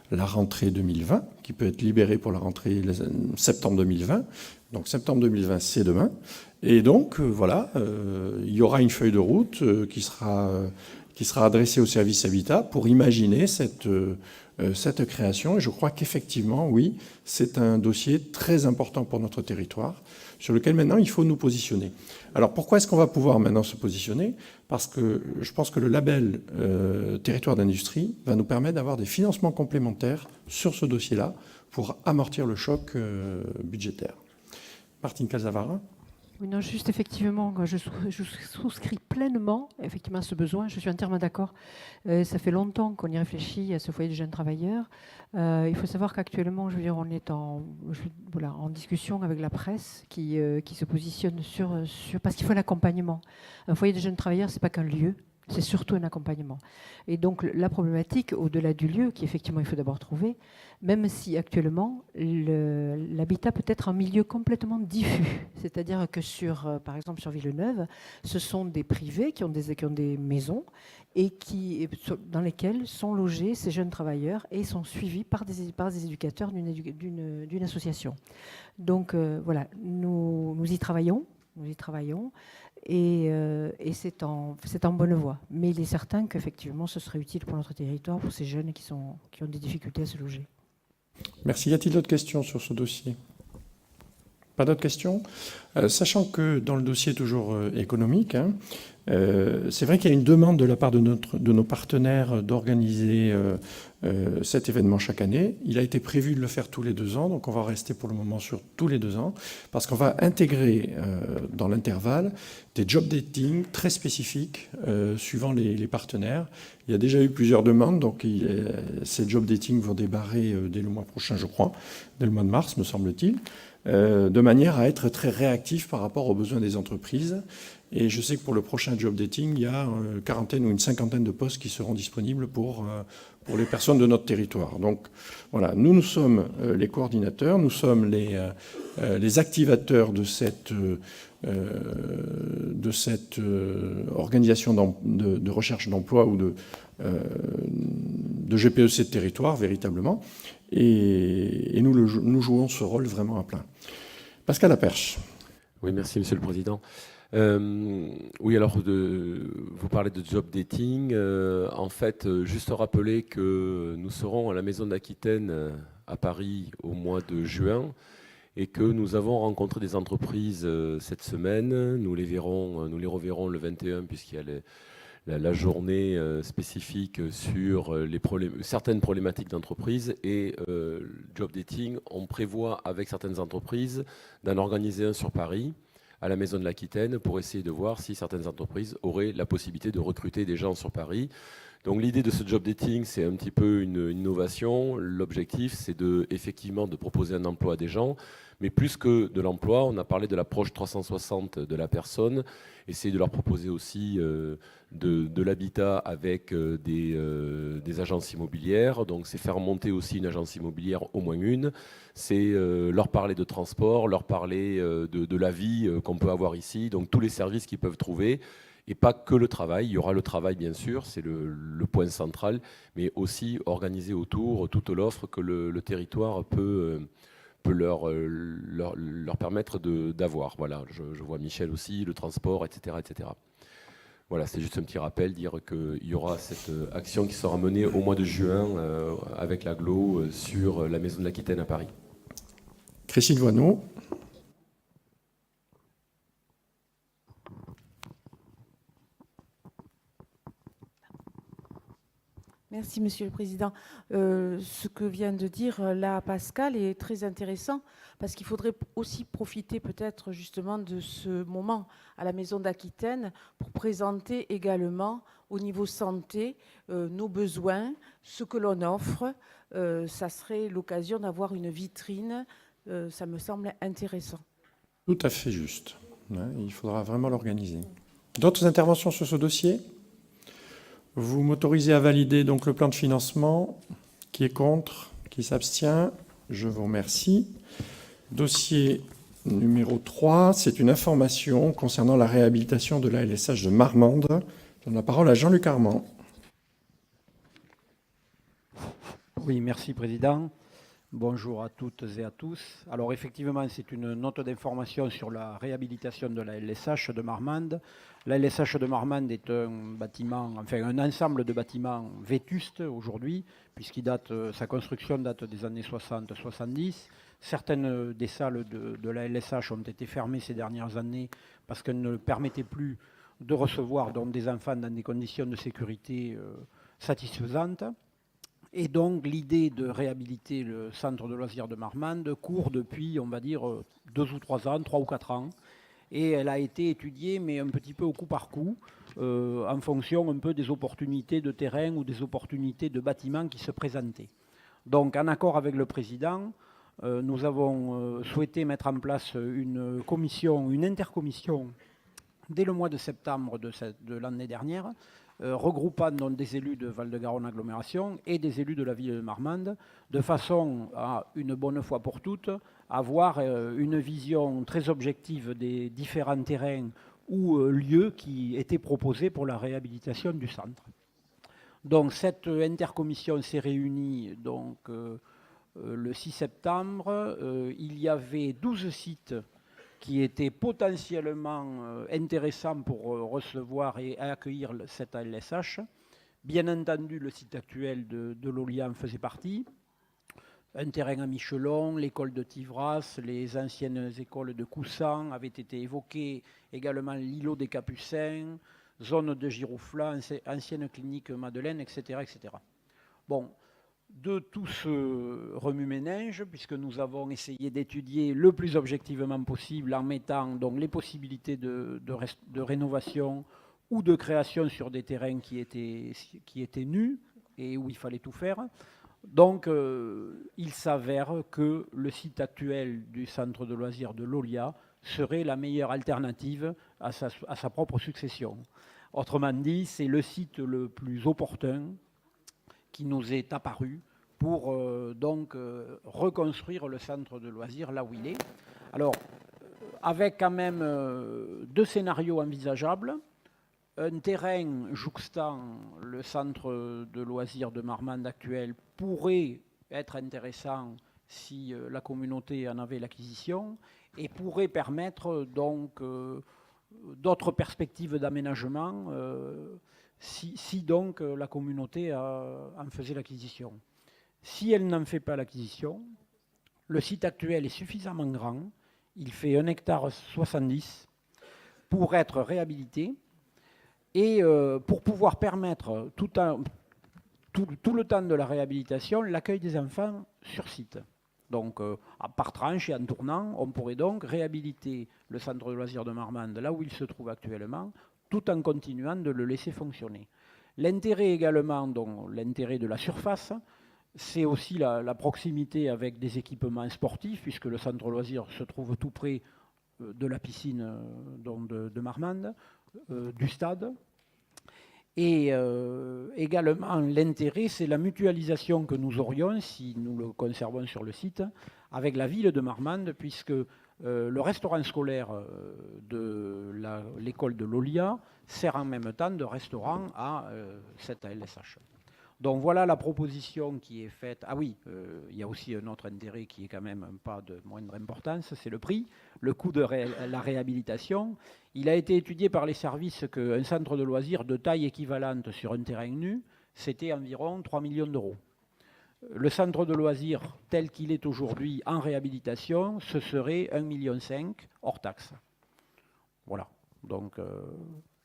la rentrée 2020, qui peut être libéré pour la rentrée septembre 2020. Donc septembre 2020, c'est demain. Et donc voilà, il y aura une feuille de route qui sera adressée au service Habitat pour imaginer cette création. Et je crois qu'effectivement, oui, c'est un dossier très important pour notre territoire, sur lequel maintenant il faut nous positionner. Alors pourquoi est-ce qu'on va pouvoir maintenant se positionner? Parce que je pense que le label territoire d'industrie va nous permettre d'avoir des financements complémentaires sur ce dossier-là pour amortir le choc budgétaire. Martine Calzavara. Oui, non, juste effectivement, je souscris pleinement effectivement à ce besoin. Je suis entièrement d'accord. Ça fait longtemps qu'on y réfléchit à ce foyer de jeunes travailleurs. Il faut savoir qu'actuellement, je veux dire, on est en discussion avec la presse qui se positionne sur parce qu'il faut l'accompagnement. Un foyer de jeunes travailleurs, c'est pas qu'un lieu. C'est surtout un accompagnement. Et donc la problématique, au-delà du lieu, qui effectivement il faut d'abord trouver, même si actuellement l'habitat peut être un milieu complètement diffus. C'est-à-dire que par exemple sur Villeneuve, ce sont des privés qui ont des maisons et dans lesquelles sont logés ces jeunes travailleurs et sont suivis par des éducateurs d'une association. Donc voilà, nous y travaillons. Et c'est en bonne voie. Mais il est certain qu'effectivement, ce serait utile pour notre territoire, pour ces jeunes qui ont des difficultés à se loger. Merci. Y a-t-il d'autres questions sur ce dossier? Pas d'autres questions? Sachant que dans le dossier toujours économique, hein, c'est vrai qu'il y a une demande de la part de nos partenaires d'organiser cet événement chaque année. Il a été prévu de le faire tous les 2 ans, donc on va rester pour le moment sur tous les 2 ans, parce qu'on va intégrer dans l'intervalle des job dating très spécifiques suivant les partenaires. Il y a déjà eu plusieurs demandes, donc ces job dating vont démarrer dès le mois prochain, je crois, dès le mois de mars, me semble-t-il. De manière à être très réactif par rapport aux besoins des entreprises. Et je sais que pour le prochain job dating, il y a une quarantaine ou une cinquantaine de postes qui seront disponibles pour les personnes de notre territoire. Donc voilà, nous sommes les coordinateurs, nous sommes les activateurs de cette organisation de recherche d'emploi ou de GPEC de territoire, véritablement. Et nous jouons ce rôle vraiment à plein. Pascal Laperche. Oui, merci Monsieur le Président. Oui, alors vous parlez de job dating. En fait, juste rappeler que nous serons à la Maison d'Aquitaine à Paris au mois de juin et que nous avons rencontré des entreprises cette semaine. Nous les reverrons le 21 puisqu'il y a la journée spécifique sur certaines problématiques d'entreprise et job dating. On prévoit avec certaines entreprises d'en organiser un sur Paris à la Maison de l'Aquitaine pour essayer de voir si certaines entreprises auraient la possibilité de recruter des gens sur Paris. Donc l'idée de ce job dating, c'est un petit peu une innovation. L'objectif, c'est effectivement de proposer un emploi à des gens, mais plus que de l'emploi, on a parlé de l'approche 360 de la personne, essayer de leur proposer aussi de l'habitat avec des agences immobilières. Donc c'est faire monter aussi une agence immobilière, au moins une. C'est leur parler de transport, leur parler de la vie qu'on peut avoir ici, donc tous les services qu'ils peuvent trouver. Et pas que le travail, il y aura le travail bien sûr, c'est le point central, mais aussi organiser autour toute l'offre que le territoire peut leur permettre d'avoir. Voilà, je vois Michel aussi, le transport, etc. etc. Voilà, c'est juste un petit rappel, dire qu'il y aura cette action qui sera menée au mois de juin avec l'agglo sur la Maison de l'Aquitaine à Paris. Christine Voineau. Merci, Monsieur le Président. Ce que vient de dire là Pascal est très intéressant parce qu'il faudrait aussi profiter peut-être justement de ce moment à la Maison d'Aquitaine pour présenter également au niveau santé nos besoins, ce que l'on offre. Ça serait l'occasion d'avoir une vitrine. Ça me semble intéressant. Tout à fait juste. Ouais, il faudra vraiment l'organiser. D'autres interventions sur ce dossier ? Vous m'autorisez à valider donc le plan de financement. Qui est contre? Qui s'abstient? Je vous remercie. Dossier numéro 3, c'est une information concernant la réhabilitation de la LSH de Marmande. Je donne la parole à Jean-Luc Armand. Oui, merci Président. Bonjour à toutes et à tous. Alors effectivement, c'est une note d'information sur la réhabilitation de la LSH de Marmande. La LSH de Marmande est un bâtiment, enfin un ensemble de bâtiments vétustes aujourd'hui, sa construction date des années 60-70. Certaines des salles de la LSH ont été fermées ces dernières années parce qu'elles ne permettaient plus de recevoir donc, des enfants dans des conditions de sécurité satisfaisantes. Et donc, l'idée de réhabiliter le centre de loisirs de Marmande court depuis, on va dire, 2 ou 3 ans, 3 ou 4 ans. Et elle a été étudiée, mais un petit peu au coup par coup, en fonction un peu des opportunités de terrain ou des opportunités de bâtiments qui se présentaient. Donc, en accord avec le Président, nous avons souhaité mettre en place une intercommission, dès le mois de septembre de l'année dernière, regroupant donc des élus de Val-de-Garonne Agglomération et des élus de la ville de Marmande, de façon à, une bonne fois pour toutes, avoir une vision très objective des différents terrains ou lieux qui étaient proposés pour la réhabilitation du centre. Donc cette intercommission s'est réunie donc, le 6 septembre. Il y avait 12 sites qui était potentiellement intéressant pour recevoir et accueillir cette LSH. Bien entendu, le site actuel de l'Olia en faisait partie. Un terrain à Michelon, l'école de Tivras, les anciennes écoles de Coussant avaient été évoquées, également l'îlot des Capucins, zone de Giroufla, ancienne clinique Madeleine, etc. etc. Bon, de tout ce remue-ménage, puisque nous avons essayé d'étudier le plus objectivement possible en mettant donc, les possibilités de rénovation ou de création sur des terrains qui étaient nus et où il fallait tout faire. Donc, il s'avère que le site actuel du centre de loisirs de l'Olia serait la meilleure alternative à sa propre succession. Autrement dit, c'est le site le plus opportun qui nous est apparu pour donc reconstruire le centre de loisirs là où il est. Alors, avec quand même 2 scénarios envisageables. Un terrain jouxtant le centre de loisirs de Marmande actuel pourrait être intéressant si la communauté en avait l'acquisition et pourrait permettre donc d'autres perspectives d'aménagement si donc la communauté en faisait l'acquisition. Si elle n'en fait pas l'acquisition, le site actuel est suffisamment grand, il fait 1,70 hectare pour être réhabilité et pour pouvoir permettre tout le temps de la réhabilitation l'accueil des enfants sur site. Donc, par tranche et en tournant, on pourrait donc réhabiliter le centre de loisirs de Marmande là où il se trouve actuellement, tout en continuant de le laisser fonctionner. L'intérêt également, donc l'intérêt de la surface, c'est aussi la proximité avec des équipements sportifs, puisque le centre de loisirs se trouve tout près de la piscine donc de Marmande, du stade. Et également, l'intérêt, c'est la mutualisation que nous aurions, si nous le conservons sur le site, avec la ville de Marmande, puisque le restaurant scolaire de l'école de l'Olia sert en même temps de restaurant à cette ALSH. Donc voilà la proposition qui est faite. Ah oui, il y a aussi un autre intérêt qui est quand même pas de moindre importance, c'est le prix, le coût de la réhabilitation. Il a été étudié par les services qu'un centre de loisirs de taille équivalente sur un terrain nu, c'était environ 3 millions d'euros. Le centre de loisirs tel qu'il est aujourd'hui en réhabilitation, ce serait 1,5 million hors taxe. Voilà, donc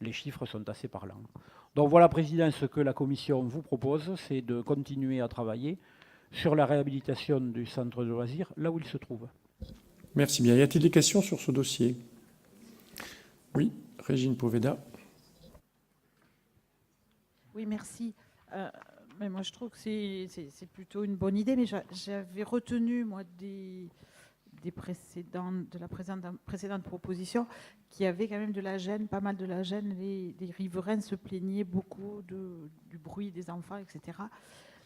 les chiffres sont assez parlants. Donc voilà, Président, ce que la Commission vous propose, c'est de continuer à travailler sur la réhabilitation du centre de loisirs, là où il se trouve. Merci bien. Y a-t-il des questions sur ce dossier? Oui, Régine Poveda. Oui, merci. Mais moi, je trouve que c'est plutôt une bonne idée, mais j'avais retenu, moi, de la précédente proposition, qui avait quand même de la gêne, pas mal de la gêne. Les riverains se plaignaient beaucoup du bruit des enfants, etc.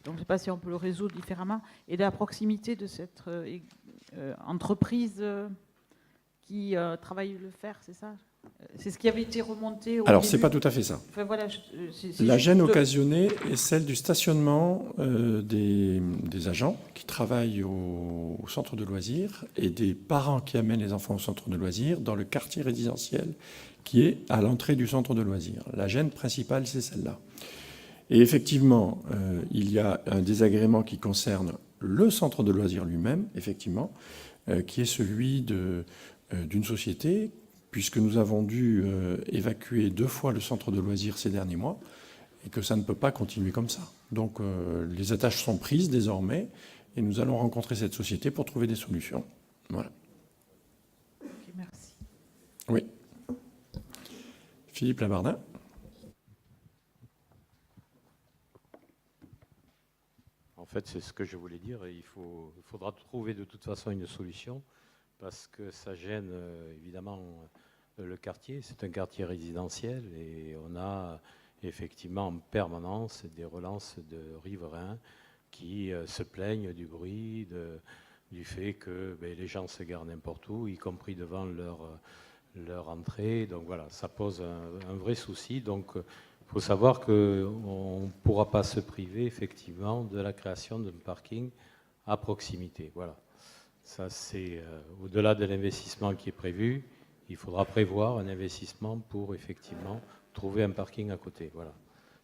Donc, je ne sais pas si on peut le résoudre différemment. Et de la proximité de cette entreprise qui travaille le fer, c'est ça? C'est ce qui avait été remonté au Alors, début. c'est pas tout à fait ça. Enfin, voilà, la gêne occasionnée est celle du stationnement des agents qui travaillent au centre de loisirs et des parents qui amènent les enfants au centre de loisirs dans le quartier résidentiel qui est à l'entrée du centre de loisirs. La gêne principale, c'est celle-là. Et effectivement, il y a un désagrément qui concerne le centre de loisirs lui-même, effectivement, qui est celui d'une société, puisque nous avons dû évacuer 2 fois le centre de loisirs ces derniers mois, et que ça ne peut pas continuer comme ça. Donc les attaches sont prises désormais, et nous allons rencontrer cette société pour trouver des solutions. Voilà. Okay, merci. Oui. Philippe Labardin. En fait, c'est ce que je voulais dire. Il faudra trouver de toute façon une solution, parce que ça gêne évidemment le quartier. C'est un quartier résidentiel et on a effectivement en permanence des relances de riverains qui se plaignent du bruit, du fait que les gens se garent n'importe où, y compris devant leur entrée. Donc voilà, ça pose un vrai souci. Donc il faut savoir qu'on ne pourra pas se priver effectivement de la création d'un parking à proximité. Voilà. Ça, c'est au-delà de l'investissement qui est prévu, il faudra prévoir un investissement pour effectivement trouver un parking à côté. Voilà,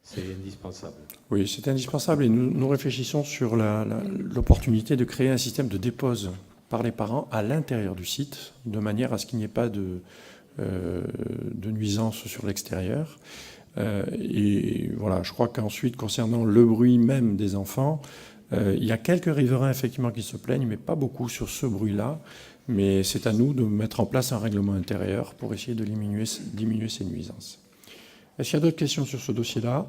c'est indispensable. Oui, c'est indispensable et nous réfléchissons sur l'opportunité de créer un système de dépose par les parents à l'intérieur du site, de manière à ce qu'il n'y ait pas de nuisance sur l'extérieur. Et voilà, je crois qu'ensuite, concernant le bruit même des enfants, il y a quelques riverains effectivement qui se plaignent, mais pas beaucoup sur ce bruit-là. Mais c'est à nous de mettre en place un règlement intérieur pour essayer de diminuer ces nuisances. Est-ce qu'il y a d'autres questions sur ce dossier-là?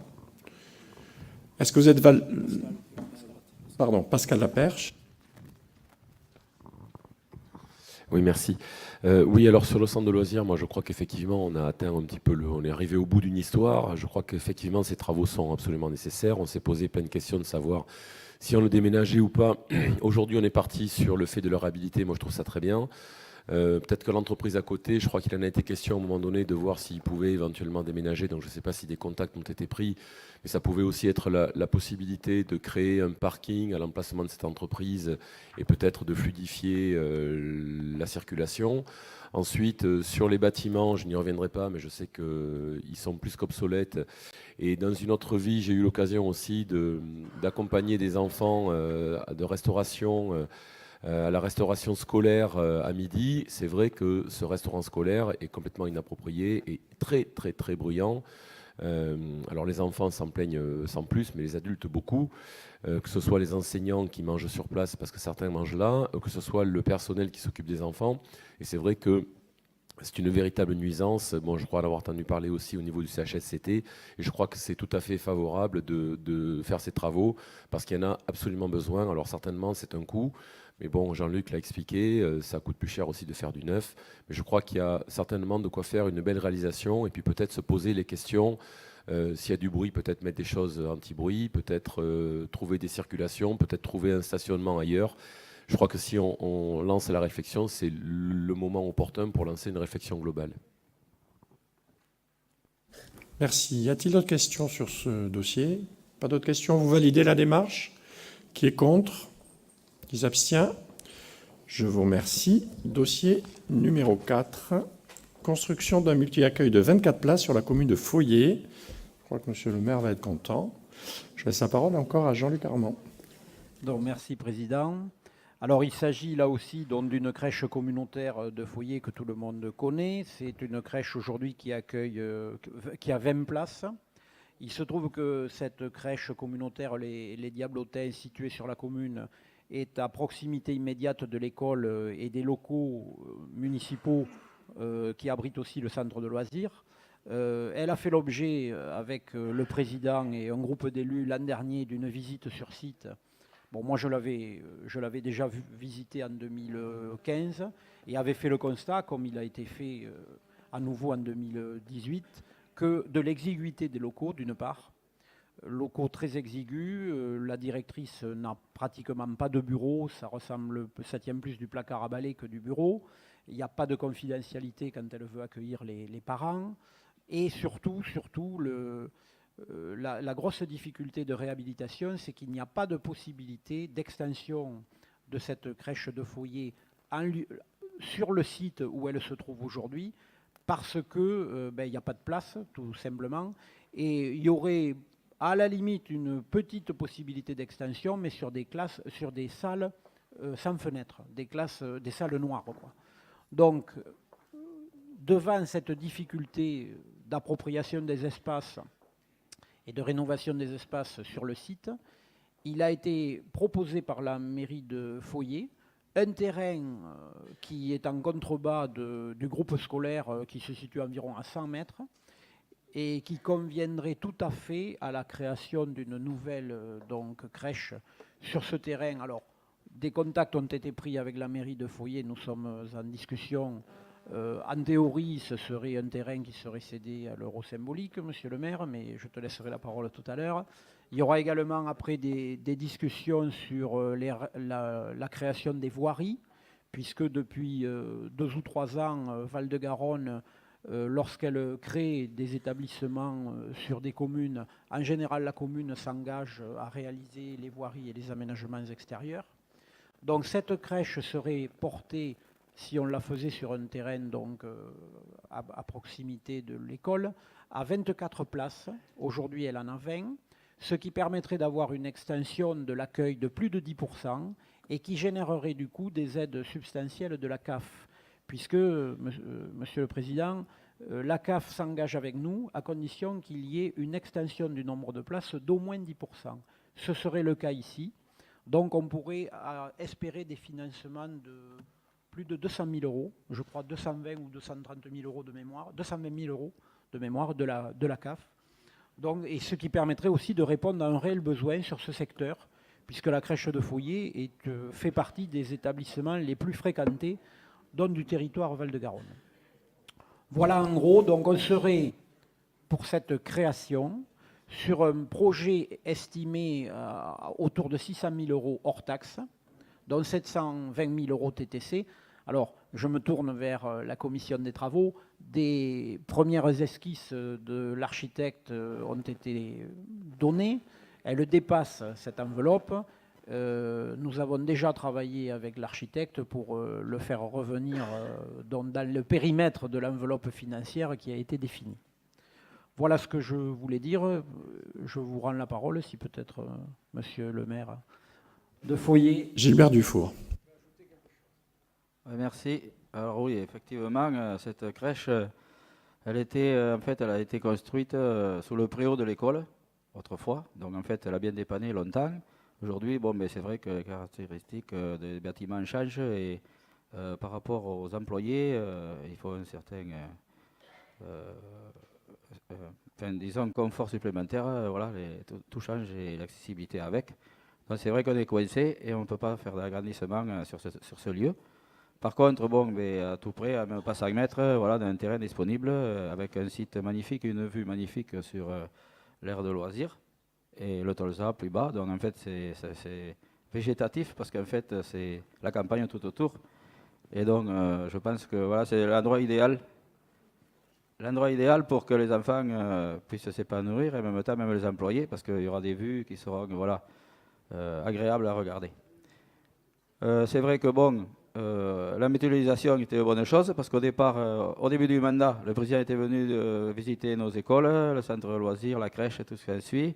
Est-ce que vous êtes... Pardon, Pascal Laperche. Oui, merci. Oui, alors sur le centre de loisirs, moi je crois qu'effectivement on a atteint un petit peu on est arrivé au bout d'une histoire. Je crois qu'effectivement ces travaux sont absolument nécessaires. On s'est posé plein de questions de savoir si on le déménageait ou pas. Aujourd'hui, on est parti sur le fait de le réhabiliter. Moi, je trouve ça très bien. Peut-être que l'entreprise à côté, je crois qu'il en a été question à un moment donné de voir s'il pouvait éventuellement déménager. Donc, je ne sais pas si des contacts ont été pris, mais ça pouvait aussi être la possibilité de créer un parking à l'emplacement de cette entreprise et peut-être de fluidifier la circulation. Ensuite, sur les bâtiments, je n'y reviendrai pas, mais je sais qu'ils sont plus qu'obsolètes. Et dans une autre vie, j'ai eu l'occasion aussi d'accompagner des enfants de restauration, à la restauration scolaire à midi. C'est vrai que ce restaurant scolaire est complètement inapproprié et très, très, très bruyant. Alors les enfants s'en plaignent sans plus, mais les adultes beaucoup, que ce soit les enseignants qui mangent sur place parce que certains mangent là, que ce soit le personnel qui s'occupe des enfants. Et c'est vrai que c'est une véritable nuisance. Bon, je crois l'avoir entendu parler aussi au niveau du CHSCT, et je crois que c'est tout à fait favorable de faire ces travaux, parce qu'il y en a absolument besoin. Alors certainement, c'est un coût, mais bon, Jean-Luc l'a expliqué, ça coûte plus cher aussi de faire du neuf. Mais je crois qu'il y a certainement de quoi faire une belle réalisation, et puis peut-être se poser les questions. S'il y a du bruit, peut-être mettre des choses anti-bruit, peut-être trouver des circulations, peut-être trouver un stationnement ailleurs. Je crois que si on lance la réflexion, c'est le moment opportun pour lancer une réflexion globale. Merci. Y a-t-il d'autres questions sur ce dossier? Pas d'autres questions? Vous validez la démarche? Qui est contre? Qui s'abstient? Je vous remercie. Dossier numéro 4. Construction d'un multi-accueil de 24 places sur la commune de Foyer. Je crois que monsieur le maire va être content. Je laisse la parole encore à Jean-Luc Armand. Donc, merci, Président. Alors, il s'agit là aussi d'une crèche communautaire de Foyer que tout le monde connaît. C'est une crèche aujourd'hui qui accueille, qui a 20 places. Il se trouve que cette crèche communautaire, les Diablotins, située sur la commune, est à proximité immédiate de l'école et des locaux municipaux qui abritent aussi le centre de loisirs. Elle a fait l'objet, avec le président et un groupe d'élus l'an dernier, d'une visite sur site. Bon, moi, je l'avais déjà visité en 2015 et avait fait le constat, comme il a été fait à nouveau en 2018, que de l'exiguïté des locaux, d'une part, locaux très exigus, la directrice n'a pratiquement pas de bureau, ça tient plus du placard à balai que du bureau, il n'y a pas de confidentialité quand elle veut accueillir les parents, et surtout la grosse difficulté de réhabilitation, c'est qu'il n'y a pas de possibilité d'extension de cette crèche de Foyer sur le site où elle se trouve aujourd'hui, parce que il n'y a pas de place, tout simplement, et il y aurait à la limite une petite possibilité d'extension, mais sur des salles sans fenêtre, des salles noires, quoi. Donc, devant cette difficulté d'appropriation des espaces et de rénovation des espaces sur le site, il a été proposé par la mairie de Foyer un terrain qui est en contrebas du groupe scolaire qui se situe environ à 100 mètres et qui conviendrait tout à fait à la création d'une nouvelle crèche sur ce terrain. Alors, des contacts ont été pris avec la mairie de Foyer, nous sommes en discussion. En théorie, ce serait un terrain qui serait cédé à l'euro symbolique, monsieur le maire, mais je te laisserai la parole tout à l'heure. Il y aura également après des discussions sur la création des voiries, puisque depuis 2 ou 3 ans, Val-de-Garonne, lorsqu'elle crée des établissements sur des communes, en général la commune s'engage à réaliser les voiries et les aménagements extérieurs. Donc cette crèche serait portée, si on la faisait sur un terrain à proximité de l'école, à 24 places. Aujourd'hui, elle en a 20, ce qui permettrait d'avoir une extension de l'accueil de plus de 10% et qui générerait du coup des aides substantielles de la CAF, puisque, Monsieur le Président, la CAF s'engage avec nous à condition qu'il y ait une extension du nombre de places d'au moins 10%. Ce serait le cas ici. Donc on pourrait espérer des financements de plus de 200 000 euros, je crois 220 ou 230 000 euros de mémoire, 220 000 euros de mémoire de la CAF. Donc, et ce qui permettrait aussi de répondre à un réel besoin sur ce secteur, puisque la crèche de Foyer fait partie des établissements les plus fréquentés du territoire Val-de-Garonne. Voilà en gros, donc on serait pour cette création sur un projet estimé autour de 600 000 euros hors taxe, dont 720 000 euros TTC. Alors, je me tourne vers la commission des travaux. Des premières esquisses de l'architecte ont été données. Elles dépassent cette enveloppe. Nous avons déjà travaillé avec l'architecte pour le faire revenir dans le périmètre de l'enveloppe financière qui a été définie. Voilà ce que je voulais dire. Je vous rends la parole, si peut-être monsieur le maire de Foyer. Gilbert Dufour. Merci. Alors oui, effectivement, cette crèche, Elle a été construite sous le préau de l'école, autrefois. Donc en fait, elle a bien dépanné longtemps. Aujourd'hui, c'est vrai que les caractéristiques des bâtiments changent et par rapport aux employés, il faut un certain disons confort supplémentaire. Voilà, tout change et l'accessibilité avec. Donc c'est vrai qu'on est coincé et on ne peut pas faire d'agrandissement sur ce lieu. Par contre, à tout près, à même pas 100 mètres, voilà, d'un terrain disponible avec un site magnifique, une vue magnifique sur l'aire de loisirs et le Tolza plus bas. Donc en fait, c'est végétatif parce qu'en fait, c'est la campagne tout autour. Et donc, je pense que voilà, c'est l'endroit idéal. L'endroit idéal pour que les enfants puissent s'épanouir et en même temps, même les employés, parce qu'il y aura des vues qui seront agréables à regarder. C'est vrai que la mutualisation était une bonne chose parce qu'au départ, au début du mandat, le président était venu visiter nos écoles, le centre de loisirs, la crèche, tout ce qui suit.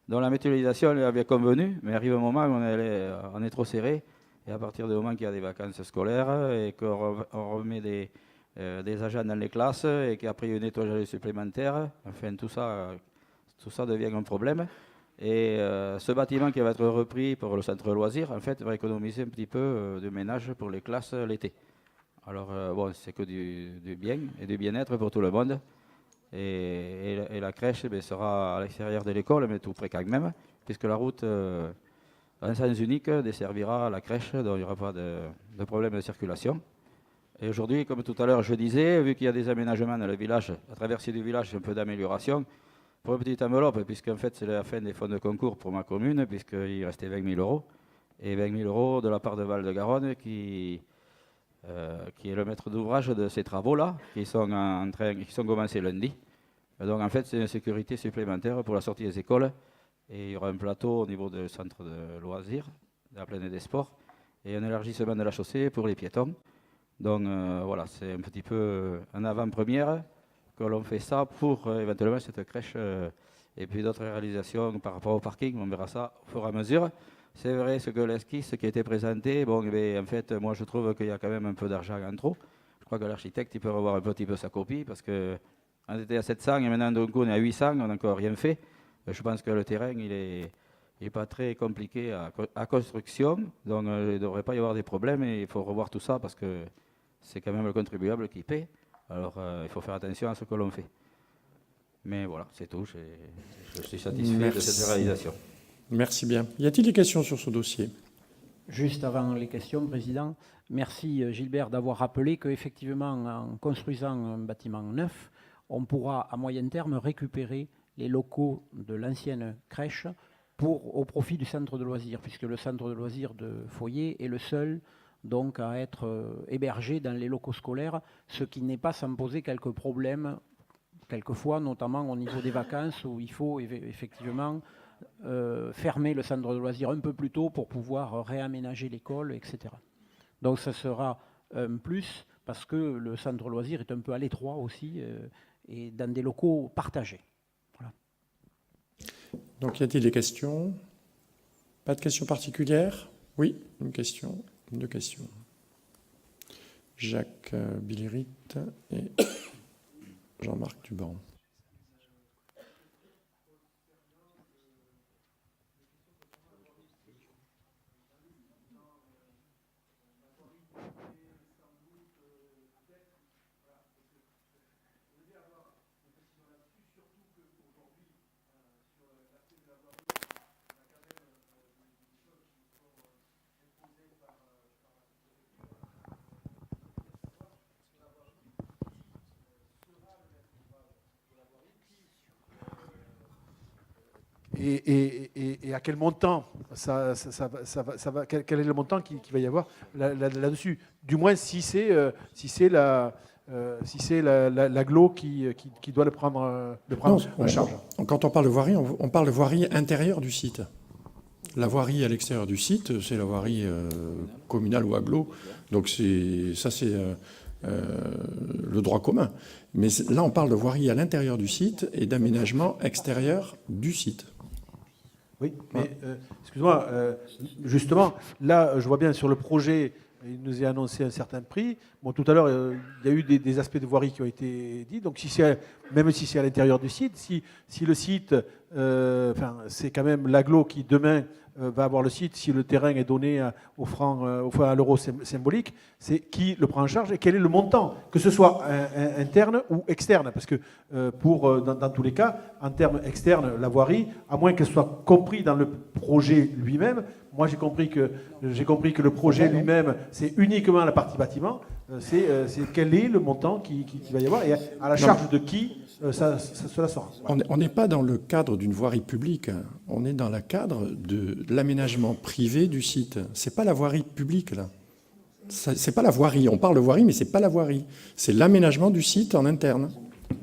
Donc la mutualisation, elle avait convenu, mais arrive un moment où on est trop serré. Et à partir du moment qu'il y a des vacances scolaires et qu'on remet des agents dans les classes et qu'après il y a un nettoyage supplémentaire, enfin tout ça devient un problème. Et ce bâtiment qui va être repris pour le centre de loisirs, en fait, va économiser un petit peu de ménage pour les classes l'été. Alors, c'est que du bien et du bien-être pour tout le monde. Et la crèche sera à l'extérieur de l'école, mais tout près quand même, puisque la route en sens unique desservira la crèche, donc il n'y aura pas de problème de circulation. Et aujourd'hui, comme tout à l'heure je disais, vu qu'il y a des aménagements dans le village, à traversée du village, un peu d'amélioration, pour une petite enveloppe, puisqu'en fait c'est la fin des fonds de concours pour ma commune, puisqu'il restait 20 000 euros. Et 20 000 euros de la part de Val-de-Garonne, qui est le maître d'ouvrage de ces travaux-là, qui sont commencés lundi. Et donc en fait c'est une sécurité supplémentaire pour la sortie des écoles. Et il y aura un plateau au niveau du centre de loisirs, de la plaine des sports, et un élargissement de la chaussée pour les piétons. Donc voilà, c'est un petit peu en avant-première que l'on fait ça pour éventuellement cette crèche et puis d'autres réalisations par rapport au parking. On verra ça au fur et à mesure. C'est vrai, ce que l'esquisse qui a été présenté, en fait, moi je trouve qu'il y a quand même un peu d'argent en trop. Je crois que l'architecte il peut revoir un petit peu sa copie parce qu'on était à 700 et maintenant d'un coup on est à 800, on n'a encore rien fait. Je pense que le terrain il est pas très compliqué à construction, donc il ne devrait pas y avoir des problèmes et il faut revoir tout ça parce que c'est quand même le contribuable qui paie. Alors il faut faire attention à ce que l'on fait. Mais voilà, c'est tout. Je suis satisfait de cette réalisation. Merci bien. Y a-t-il des questions sur ce dossier? Juste avant les questions, Président, merci Gilbert d'avoir rappelé qu'effectivement, en construisant un bâtiment neuf, on pourra à moyen terme récupérer les locaux de l'ancienne crèche au profit du centre de loisirs, puisque le centre de loisirs de Foyer est le seul donc à être hébergé dans les locaux scolaires, ce qui n'est pas sans poser quelques problèmes, quelquefois, notamment au niveau des vacances, où il faut effectivement fermer le centre de loisirs un peu plus tôt pour pouvoir réaménager l'école, etc. Donc ça sera un plus, parce que le centre de loisirs est un peu à l'étroit aussi, et dans des locaux partagés. Voilà. Donc, y a-t-il des questions? Pas de questions particulières? Oui, une question, deux questions. Jacques Bilirit et Jean-Marc Duban. Et à quel montant ça va, quel est le montant qu'il va y avoir là-dessus? Du moins si c'est l'agglo qui doit le prendre en charge. Quand on parle de voirie, on parle de voirie intérieure du site. La voirie à l'extérieur du site, c'est la voirie communale ou agglo. Donc c'est le droit commun. Mais là, on parle de voirie à l'intérieur du site et d'aménagement extérieur du site. Oui, mais excuse-moi, justement, là, je vois bien sur le projet il nous a annoncé un certain prix. Bon, tout à l'heure, il y a eu des aspects de voirie qui ont été dits. Donc, même si c'est à l'intérieur du site, si le site, c'est quand même l'agglo qui demain va avoir le site, si le terrain est donné au franc, à l'euro symbolique, c'est qui le prend en charge et quel est le montant, que ce soit interne ou externe. Parce que dans tous les cas, en termes externes, la voirie, à moins qu'elle soit comprise dans le projet lui-même, moi j'ai compris que le projet lui-même, c'est uniquement la partie bâtiment, c'est quel est le montant qui va y avoir et à la charge de qui cela sera. Voilà. On n'est pas dans le cadre d'une voirie publique, hein. On est dans le cadre de l'aménagement privé du site. C'est pas la voirie publique, là. C'est pas la voirie. On parle de voirie, mais c'est pas la voirie. C'est l'aménagement du site en interne.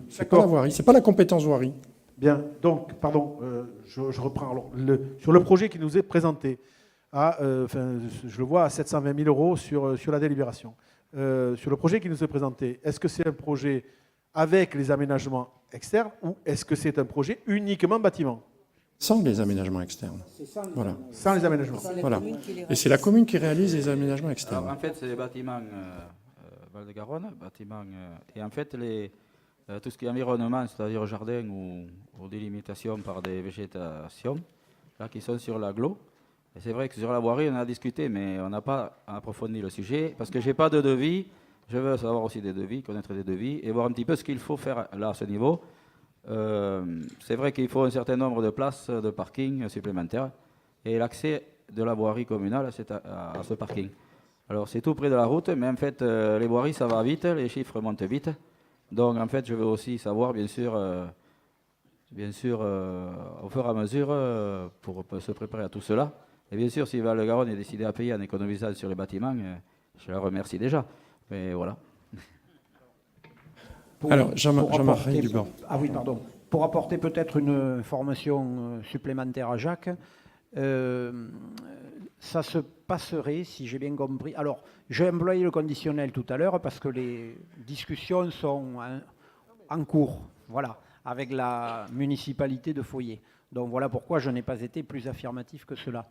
C'est pas la voirie. C'est pas la compétence voirie. Bien. Donc, pardon, je reprends. Alors, sur le projet qui nous est présenté, je le vois à 720 000 euros sur la délibération. Sur le projet qui nous est présenté, est-ce que c'est un projet avec les aménagements externes ou est-ce que c'est un projet uniquement bâtiment? Sans les aménagements externes. Voilà. Sans les aménagements. Voilà. Et c'est la commune qui réalise les aménagements externes. Alors, en fait, c'est les bâtiments Val-de-Garonne, et en fait, tout ce qui est environnement, c'est-à-dire jardin ou délimitation par des végétations, là, qui sont sur l'agglo. Et c'est vrai que sur la voirie, on a discuté, mais on n'a pas approfondi le sujet, parce que je n'ai pas de devis. Je veux savoir aussi des devis, connaître des devis, et voir un petit peu ce qu'il faut faire là, à ce niveau. C'est vrai qu'il faut un certain nombre de places de parking supplémentaires, et l'accès de la voirie communale, c'est à ce parking. Alors, c'est tout près de la route, mais en fait, les voiries, ça va vite, les chiffres montent vite. Donc, en fait, je veux aussi savoir, bien sûr, au fur et à mesure, pour se préparer à tout cela. Et bien sûr, si Val-de-Garonne est décidé à payer en économisant sur les bâtiments, je la remercie déjà. Mais voilà. Alors, Jean-Marc Duban. Ah oui, pardon. Pour apporter peut-être une information supplémentaire à Jacques, ça se passerait, si j'ai bien compris. Alors, j'ai employé le conditionnel tout à l'heure parce que les discussions sont en cours, voilà, avec la municipalité de Foyer. Donc voilà pourquoi je n'ai pas été plus affirmatif que cela.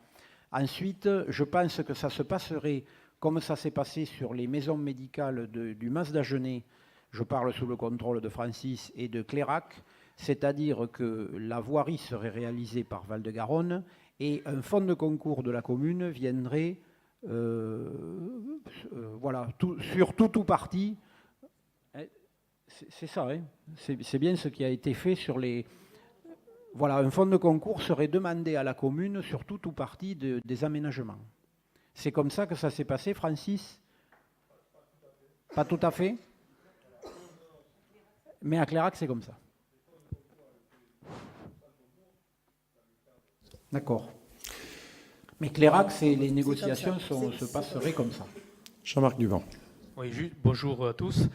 Ensuite, je pense que ça se passerait comme ça s'est passé sur les maisons médicales du Mas d'Agenais. Je parle sous le contrôle de Francis et de Clérac, c'est-à-dire que la voirie serait réalisée par Val-de-Garonne et un fonds de concours de la commune viendrait sur tout ou partie. C'est ça, hein, c'est bien ce qui a été fait sur les... Voilà, un fonds de concours serait demandé à la commune sur tout ou partie des aménagements. C'est comme ça que ça s'est passé, Francis? Pas tout à fait? Mais à Clérac, c'est comme ça. D'accord. Mais Clérac, les négociations se passeraient comme ça. Jean-Marc Duban. Oui, bonjour à tous.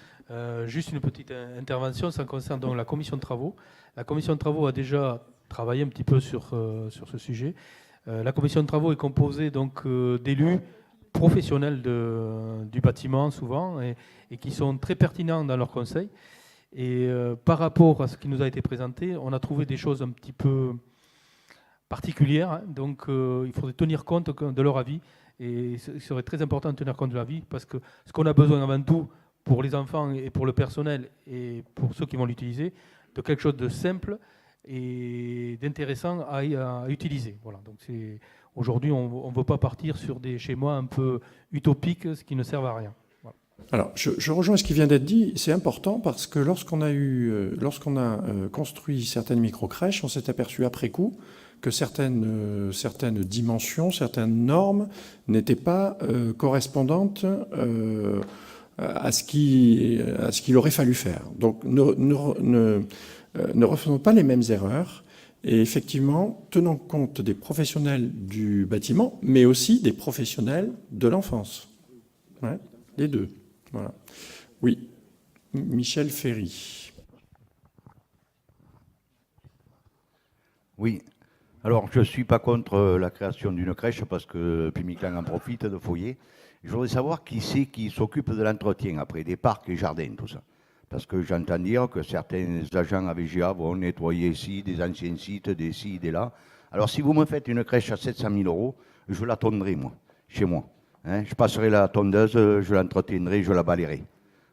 Juste une petite intervention, ça concerne donc la commission de travaux. La commission de travaux a déjà travaillé un petit peu sur ce sujet. La commission de travaux est composée donc d'élus professionnels du bâtiment souvent et qui sont très pertinents dans leur conseil. Et par rapport à ce qui nous a été présenté, on a trouvé des choses un petit peu particulières. Hein. Donc il faudrait tenir compte de leur avis. Et il serait très important de tenir compte de leur avis parce que ce qu'on a besoin avant tout pour les enfants et pour le personnel et pour ceux qui vont l'utiliser, de quelque chose de simple et d'intéressant à utiliser. Voilà. Donc aujourd'hui, on ne veut pas partir sur des schémas un peu utopiques, ce qui ne servent à rien. Voilà. Alors, je rejoins ce qui vient d'être dit. C'est important parce que lorsqu'on a construit certaines micro-crèches, on s'est aperçu après coup que certaines dimensions, certaines normes n'étaient pas correspondantes à ce qu'il aurait fallu faire. Donc, ne refaisons pas les mêmes erreurs et effectivement, tenons compte des professionnels du bâtiment, mais aussi des professionnels de l'enfance. Ouais, les deux. Voilà. Oui, Michel Ferry. Oui. Alors, je ne suis pas contre la création d'une crèche parce que Pimiclan en profite de Foyer. Je voudrais savoir qui c'est qui s'occupe de l'entretien après, des parcs et jardins, tout ça. Parce que j'entends dire que certains agents AVGA vont nettoyer ici, des anciens sites, des ci, des là. Alors, si vous me faites une crèche à 700 000 euros, je la tondrai, moi, chez moi. Hein, je passerai la tondeuse, je l'entretiendrai, je la balayerai.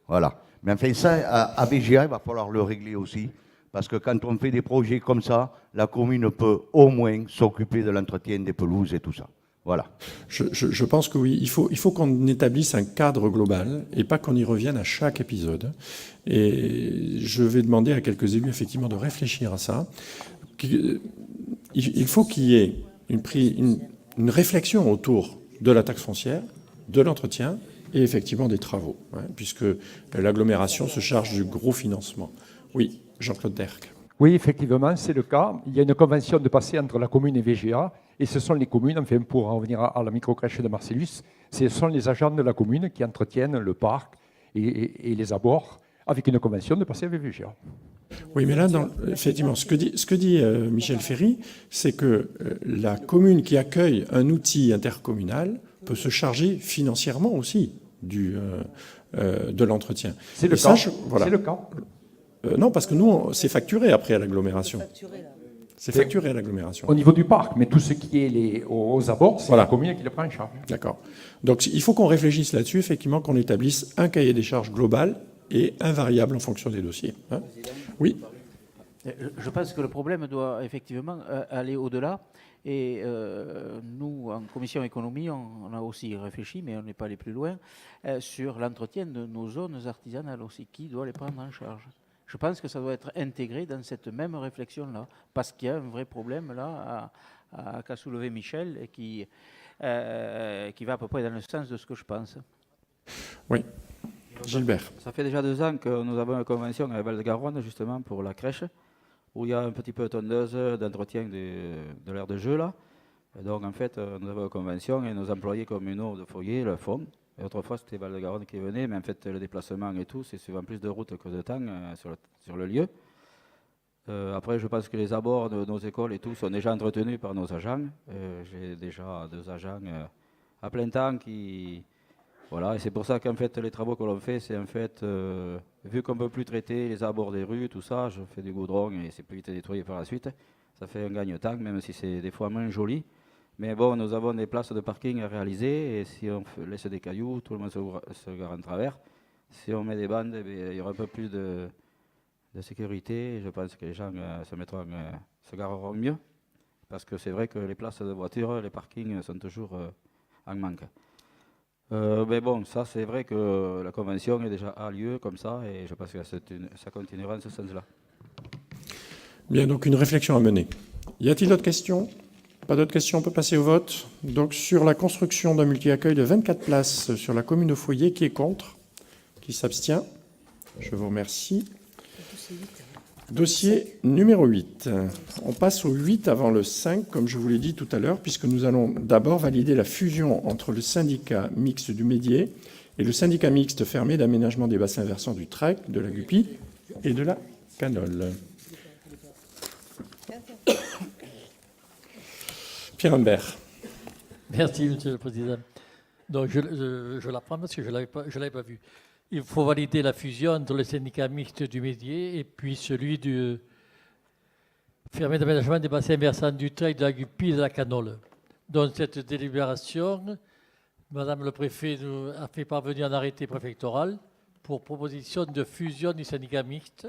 Voilà. Mais enfin, ça, à VGA, il va falloir le régler aussi. Parce que quand on fait des projets comme ça, la commune peut au moins s'occuper de l'entretien des pelouses et tout ça. Voilà. Je pense que oui, il faut qu'on établisse un cadre global et pas qu'on y revienne à chaque épisode. Et je vais demander à quelques élus effectivement de réfléchir à ça. Il faut qu'il y ait une réflexion autour de la taxe foncière, de l'entretien et effectivement des travaux, hein, puisque l'agglomération se charge du gros financement. Oui, Jean-Claude Derc. Oui, effectivement, c'est le cas. Il y a une convention de passé entre la commune et VGA, et ce sont les communes, enfin, pour en revenir à la microcrèche de Marcellus, ce sont les agents de la commune qui entretiennent le parc et les abords avec une convention de passé avec VGA. Oui, mais là, effectivement, ce que dit Michel Ferry, c'est que la commune qui accueille un outil intercommunal peut se charger financièrement aussi de l'entretien. C'est le cas. Voilà. C'est le cas. Non, parce que nous, c'est facturé après à l'agglomération. C'est facturé à l'agglomération. Au niveau du parc, mais tout ce qui est aux abords, c'est la commune qui le prend en charge. D'accord. Donc il faut qu'on réfléchisse là-dessus, effectivement, qu'on établisse un cahier des charges global et invariable en fonction des dossiers. Hein, oui. Je pense que le problème doit effectivement aller au-delà. Et nous, en commission économie, on a aussi réfléchi, mais on n'est pas allé plus loin, sur l'entretien de nos zones artisanales aussi. Qui doit les prendre en charge? Je pense que ça doit être intégré dans cette même réflexion-là, parce qu'il y a un vrai problème là qu'a soulevé Michel et qui va à peu près dans le sens de ce que je pense. Oui. Gilbert. Ça fait déjà 2 ans que nous avons une convention avec Val-de-Garonne, justement, pour la crèche, où il y a un petit peu tondeuse d'entretien de l'aire de jeu, là. Et donc, en fait, nous avons une convention et nos employés communaux de Foyer le font. Et autrefois, c'était Val-de-Garonne qui venait, mais en fait, le déplacement et tout, c'est souvent plus de route que de temps sur le lieu. Après, je pense que les abords de nos écoles et tout sont déjà entretenus par nos agents. J'ai déjà 2 agents à plein temps qui... Voilà, et c'est pour ça qu'en fait, les travaux que l'on fait, c'est en fait, vu qu'on ne peut plus traiter les abords des rues, tout ça, je fais du goudron et c'est plus vite nettoyé par la suite. Ça fait un gagne-temps, même si c'est des fois moins joli. Mais bon, nous avons des places de parking à réaliser et si on laisse des cailloux, tout le monde se gare en travers. Si on met des bandes, il y aura un peu plus de sécurité. Je pense que les gens se gareront mieux. Parce que c'est vrai que les places de voiture, les parkings sont toujours en manque. Mais bon, ça c'est vrai que la convention est déjà à lieu comme ça et je pense que ça continuera en ce sens-là. Bien, donc une réflexion à mener. Y a-t-il d'autres questions? Pas d'autres questions, on peut passer au vote. Donc sur la construction d'un multi-accueil de 24 places sur la commune de Foyer, qui est contre? Qui s'abstient? Je vous remercie. Dossier numéro 8. On passe au 8 avant le 5, comme je vous l'ai dit tout à l'heure, puisque nous allons d'abord valider la fusion entre le syndicat mixte du Médier et le syndicat mixte fermé d'aménagement des bassins versants du Trek, de la Guppy et de la Canole. Pierre Humbert. Merci, Monsieur le Président. Donc, je la prends parce que je ne l'avais pas vu. Il faut valider la fusion entre le syndicat mixte du Médier et puis celui du fermé d'aménagement des bassins versants du Trek, de la Guppy et de la Canole. Dans cette délibération, Madame le Préfet nous a fait parvenir un arrêté préfectoral pour proposition de fusion du syndicat mixte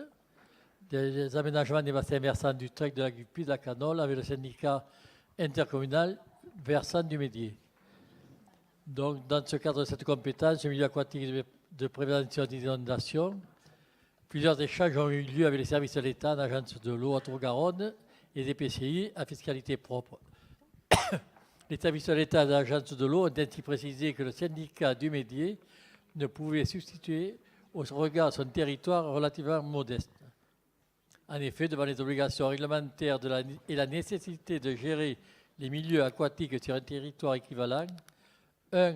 des aménagements des bassins versants du Trek, de la Guppy et de la Canole avec le syndicat intercommunal versant du Médier. Donc, dans ce cadre de cette compétence, le milieu aquatique de prévention des inondations, plusieurs échanges ont eu lieu avec les services de l'État, l'Agence de l'eau à Tour-Garonne et des PCI à fiscalité propre. Les services de l'État et l'Agence de l'eau ont ainsi précisé que le syndicat du Médier ne pouvait substituer au regard de son territoire relativement modeste. En effet, devant les obligations réglementaires et la nécessité de gérer les milieux aquatiques sur un territoire équivalent, un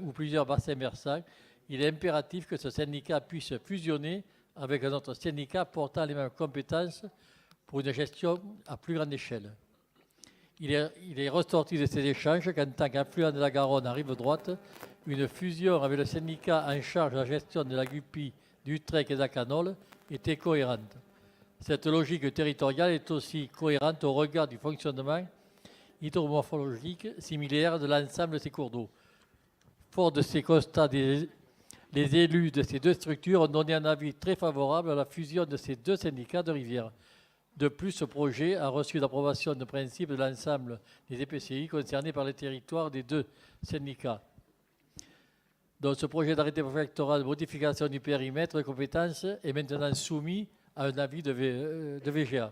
ou plusieurs bassins versants, il est impératif que ce syndicat puisse fusionner avec un autre syndicat portant les mêmes compétences pour une gestion à plus grande échelle. Il est ressorti de ces échanges qu'en tant qu'affluent de la Garonne à rive droite, une fusion avec le syndicat en charge de la gestion de la Guppy, du Trek et de la Canole était cohérente. Cette logique territoriale est aussi cohérente au regard du fonctionnement hydromorphologiques similaires de l'ensemble de ces cours d'eau. Fort de ces constats, les élus de ces deux structures ont donné un avis très favorable à la fusion de ces deux syndicats de rivière. De plus, ce projet a reçu l'approbation de principe de l'ensemble des EPCI concernés par les territoires des deux syndicats. Donc, ce projet d'arrêté préfectoral de modification du périmètre de compétences est maintenant soumis à un avis de VGA.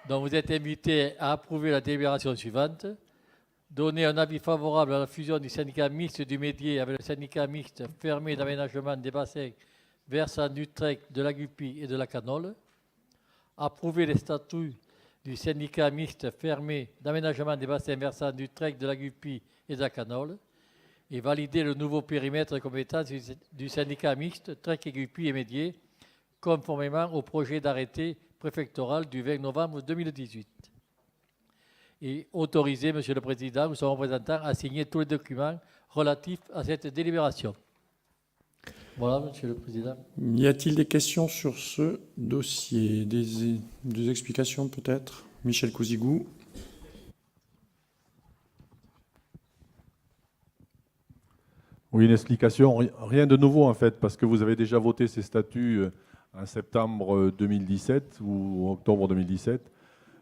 Donc, vous êtes invité à approuver la délibération suivante. Donner un avis favorable à la fusion du syndicat mixte du Médier avec le syndicat mixte fermé d'aménagement des bassins versant du Trek, de la Guppy et de la Canole. Approuver les statuts du syndicat mixte fermé d'aménagement des bassins versant du Trek, de la Guppy et de la Canole. Et valider le nouveau périmètre de compétence du syndicat mixte Trek et Guppy et Médier, conformément au projet d'arrêté préfectoral du 20 novembre 2018. Et autoriser, Monsieur le Président, ou son représentant, à signer tous les documents relatifs à cette délibération. Voilà, Monsieur le Président. Y a-t-il des questions sur ce dossier? Des explications peut-être? Michel Couzigou. Oui, une explication. Rien de nouveau en fait, parce que vous avez déjà voté ces statuts en septembre 2017 ou octobre 2017.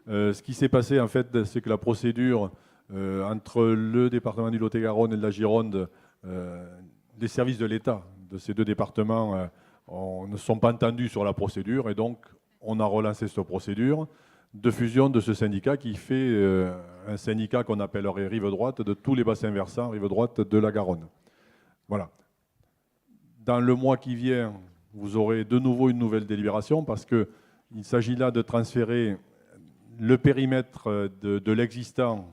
Ce qui s'est passé en fait, c'est que la procédure entre le département du Lot-et-Garonne et de la Gironde, les services de l'État de ces deux départements ne sont pas entendus sur la procédure et donc on a relancé cette procédure de fusion de ce syndicat qui fait un syndicat qu'on appellerait rive droite de tous les bassins versants, rive droite de la Garonne. Voilà. Dans le mois qui vient, vous aurez de nouveau une nouvelle délibération parce qu'il s'agit là de transférer le périmètre de l'existant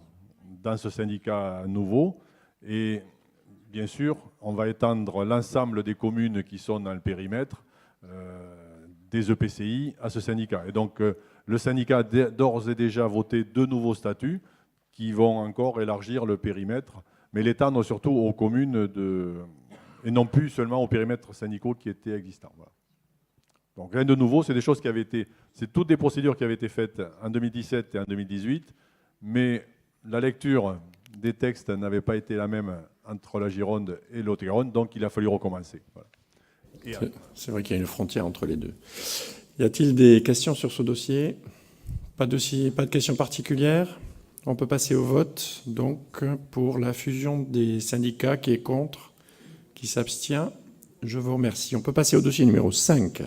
dans ce syndicat nouveau et bien sûr, on va étendre l'ensemble des communes qui sont dans le périmètre des EPCI à ce syndicat. Et donc, le syndicat a d'ores et déjà voté deux nouveaux statuts qui vont encore élargir le périmètre, mais l'étendre surtout aux communes et non plus seulement aux périmètres syndicaux qui étaient existants. Voilà. Donc rien de nouveau, c'est des choses qui avaient été, c'est toutes des procédures qui avaient été faites en 2017 et en 2018, mais la lecture des textes n'avait pas été la même entre la Gironde et le Lot-et-Garonne, donc il a fallu recommencer. Voilà. C'est vrai qu'il y a une frontière entre les deux. Y a-t-il des questions sur ce dossier? Pas de questions particulières? On peut passer au vote, donc, pour la fusion des syndicats. Qui est contre? Qui s'abstient? Je vous remercie. On peut passer au dossier numéro 5,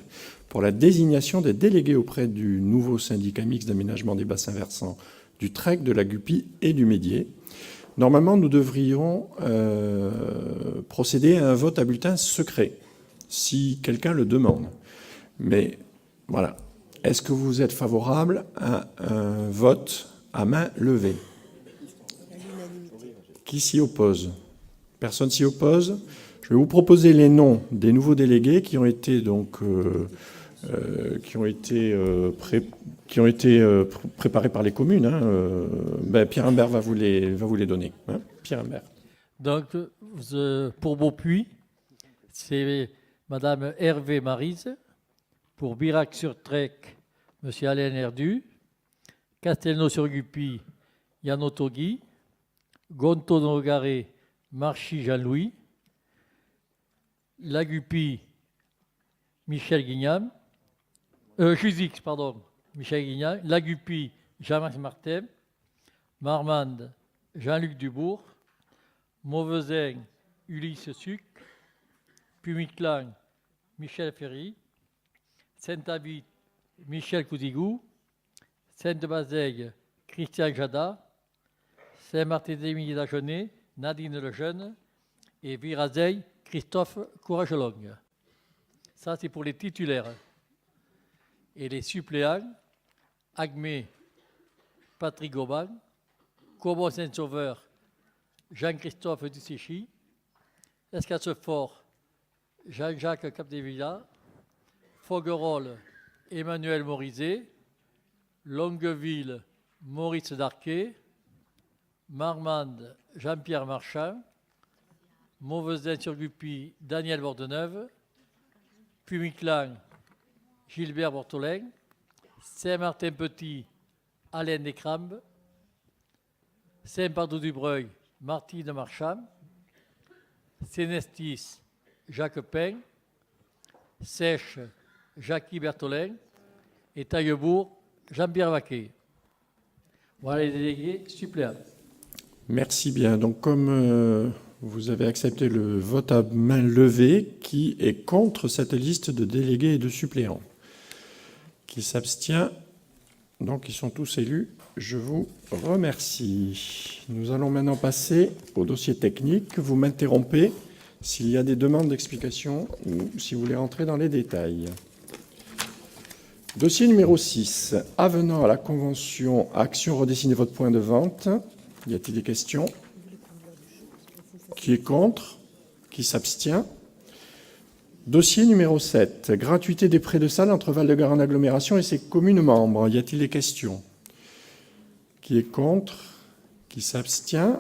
pour la désignation des délégués auprès du nouveau syndicat mixte d'aménagement des bassins versants du Trek, de la Guppy et du Médier. Normalement, nous devrions procéder à un vote à bulletin secret, si quelqu'un le demande. Mais voilà. Est-ce que vous êtes favorable à un vote à main levée? Qui s'y oppose? Personne s'y oppose. Je vais vous proposer les noms des nouveaux délégués qui ont été donc préparés par les communes. Pierre Imbert va vous les donner. Pierre Imbert. Donc, pour Beaupuy, c'est Madame Hervé Maryse. Pour Birac-sur-Trek, M. Alain Herdu. Castelnau-sur-Guppy, Yann Otogui. Gontaut-Nogaré, Marchy Jean-Louis. La Guppy, Michel Guignam. Jusix, pardon, Michel Guignam. La Guppy, Jean-Marc Martin. Marmande, Jean-Luc Dubourg. Mauvezin, Ulysse Suc. Pumiclan, Michel Ferry. Saint-Avit, Michel Couzigou. Sainte-Bazeille, Christian Jada. Saint-Martin-des-Lagenais, Nadine Lejeune. Et Virazeille, Christophe Couragelong. Ça, c'est pour les titulaires. Et les suppléants, Agmé, Patrick Goban, Cobon Saint-Sauveur, Jean-Christophe Ducéchy, Escassefort, Jean-Jacques Capdevilla, Foguerolles, Emmanuel Morizet, Longueville, Maurice Darquet, Marmande, Jean-Pierre Marchand, Mauvezin-sur-Guppy, Daniel Bordeneuve, Pumiclan, Gilbert Bortolin, Saint-Martin-Petit, Alain Descrambes, Saint-Pardoux-du-Breuil, Martine Marchand. Sénestis, Jacques Pain. Sèche, Jackie Bertolin. Et Taillebourg, Jean-Pierre Vaquet. Voilà les délégués suppléants. Merci bien. Donc, comme vous avez accepté le vote à main levée, qui est contre cette liste de délégués et de suppléants? Qui s'abstient? Donc, ils sont tous élus. Je vous remercie. Nous allons maintenant passer au dossier technique. Vous m'interrompez s'il y a des demandes d'explication ou si vous voulez rentrer dans les détails. Dossier numéro 6, avenant à la convention Action redessiner votre point de vente. Y a-t-il des questions? Qui est contre? Qui s'abstient? Dossier numéro 7, gratuité des prêts de salle entre Val-de-Garonne Agglomération et ses communes membres. Y a-t-il des questions? Qui est contre? Qui s'abstient?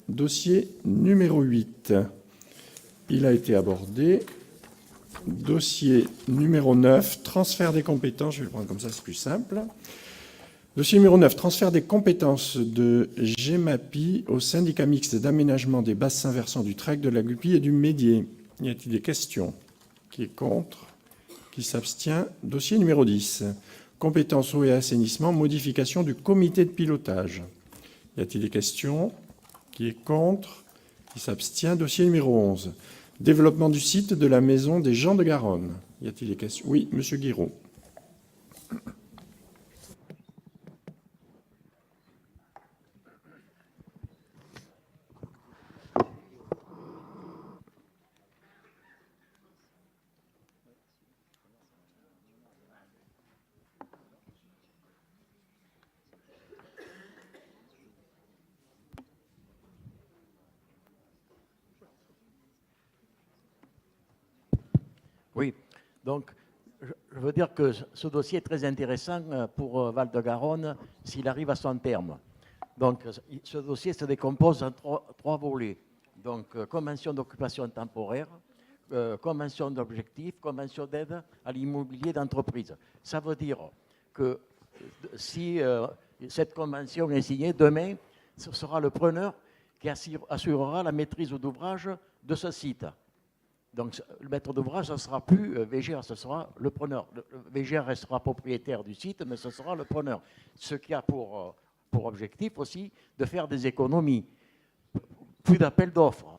Dossier numéro 8, il a été abordé. Dossier numéro 9, transfert des compétences. Je vais le prendre comme ça, c'est plus simple. Dossier numéro 9, transfert des compétences de GEMAPI au syndicat mixte d'aménagement des bassins versants du Trek, de la Gupie et du Médier. Y a-t-il des questions? Qui est contre? Qui s'abstient? Dossier numéro 10, compétences eau et assainissement, modification du comité de pilotage. Y a-t-il des questions? Qui est contre? Qui s'abstient? Dossier numéro 11, développement du site de la maison des gens de Garonne. Y a-t-il des questions? Oui, monsieur Guiraud. Oui, donc je veux dire que ce dossier est très intéressant pour Val-de-Garonne s'il arrive à son terme. Donc ce dossier se décompose en trois volets. Donc convention d'occupation temporaire, convention d'objectif, convention d'aide à l'immobilier d'entreprise. Ça veut dire que si cette convention est signée, demain, ce sera le preneur qui assurera la maîtrise d'ouvrage de ce site. Donc, le maître d'ouvrage, ce ne sera plus VGA, ce sera le preneur. Le VGA restera propriétaire du site, mais ce sera le preneur. Ce qui a pour objectif aussi de faire des économies. Plus d'appel d'offres.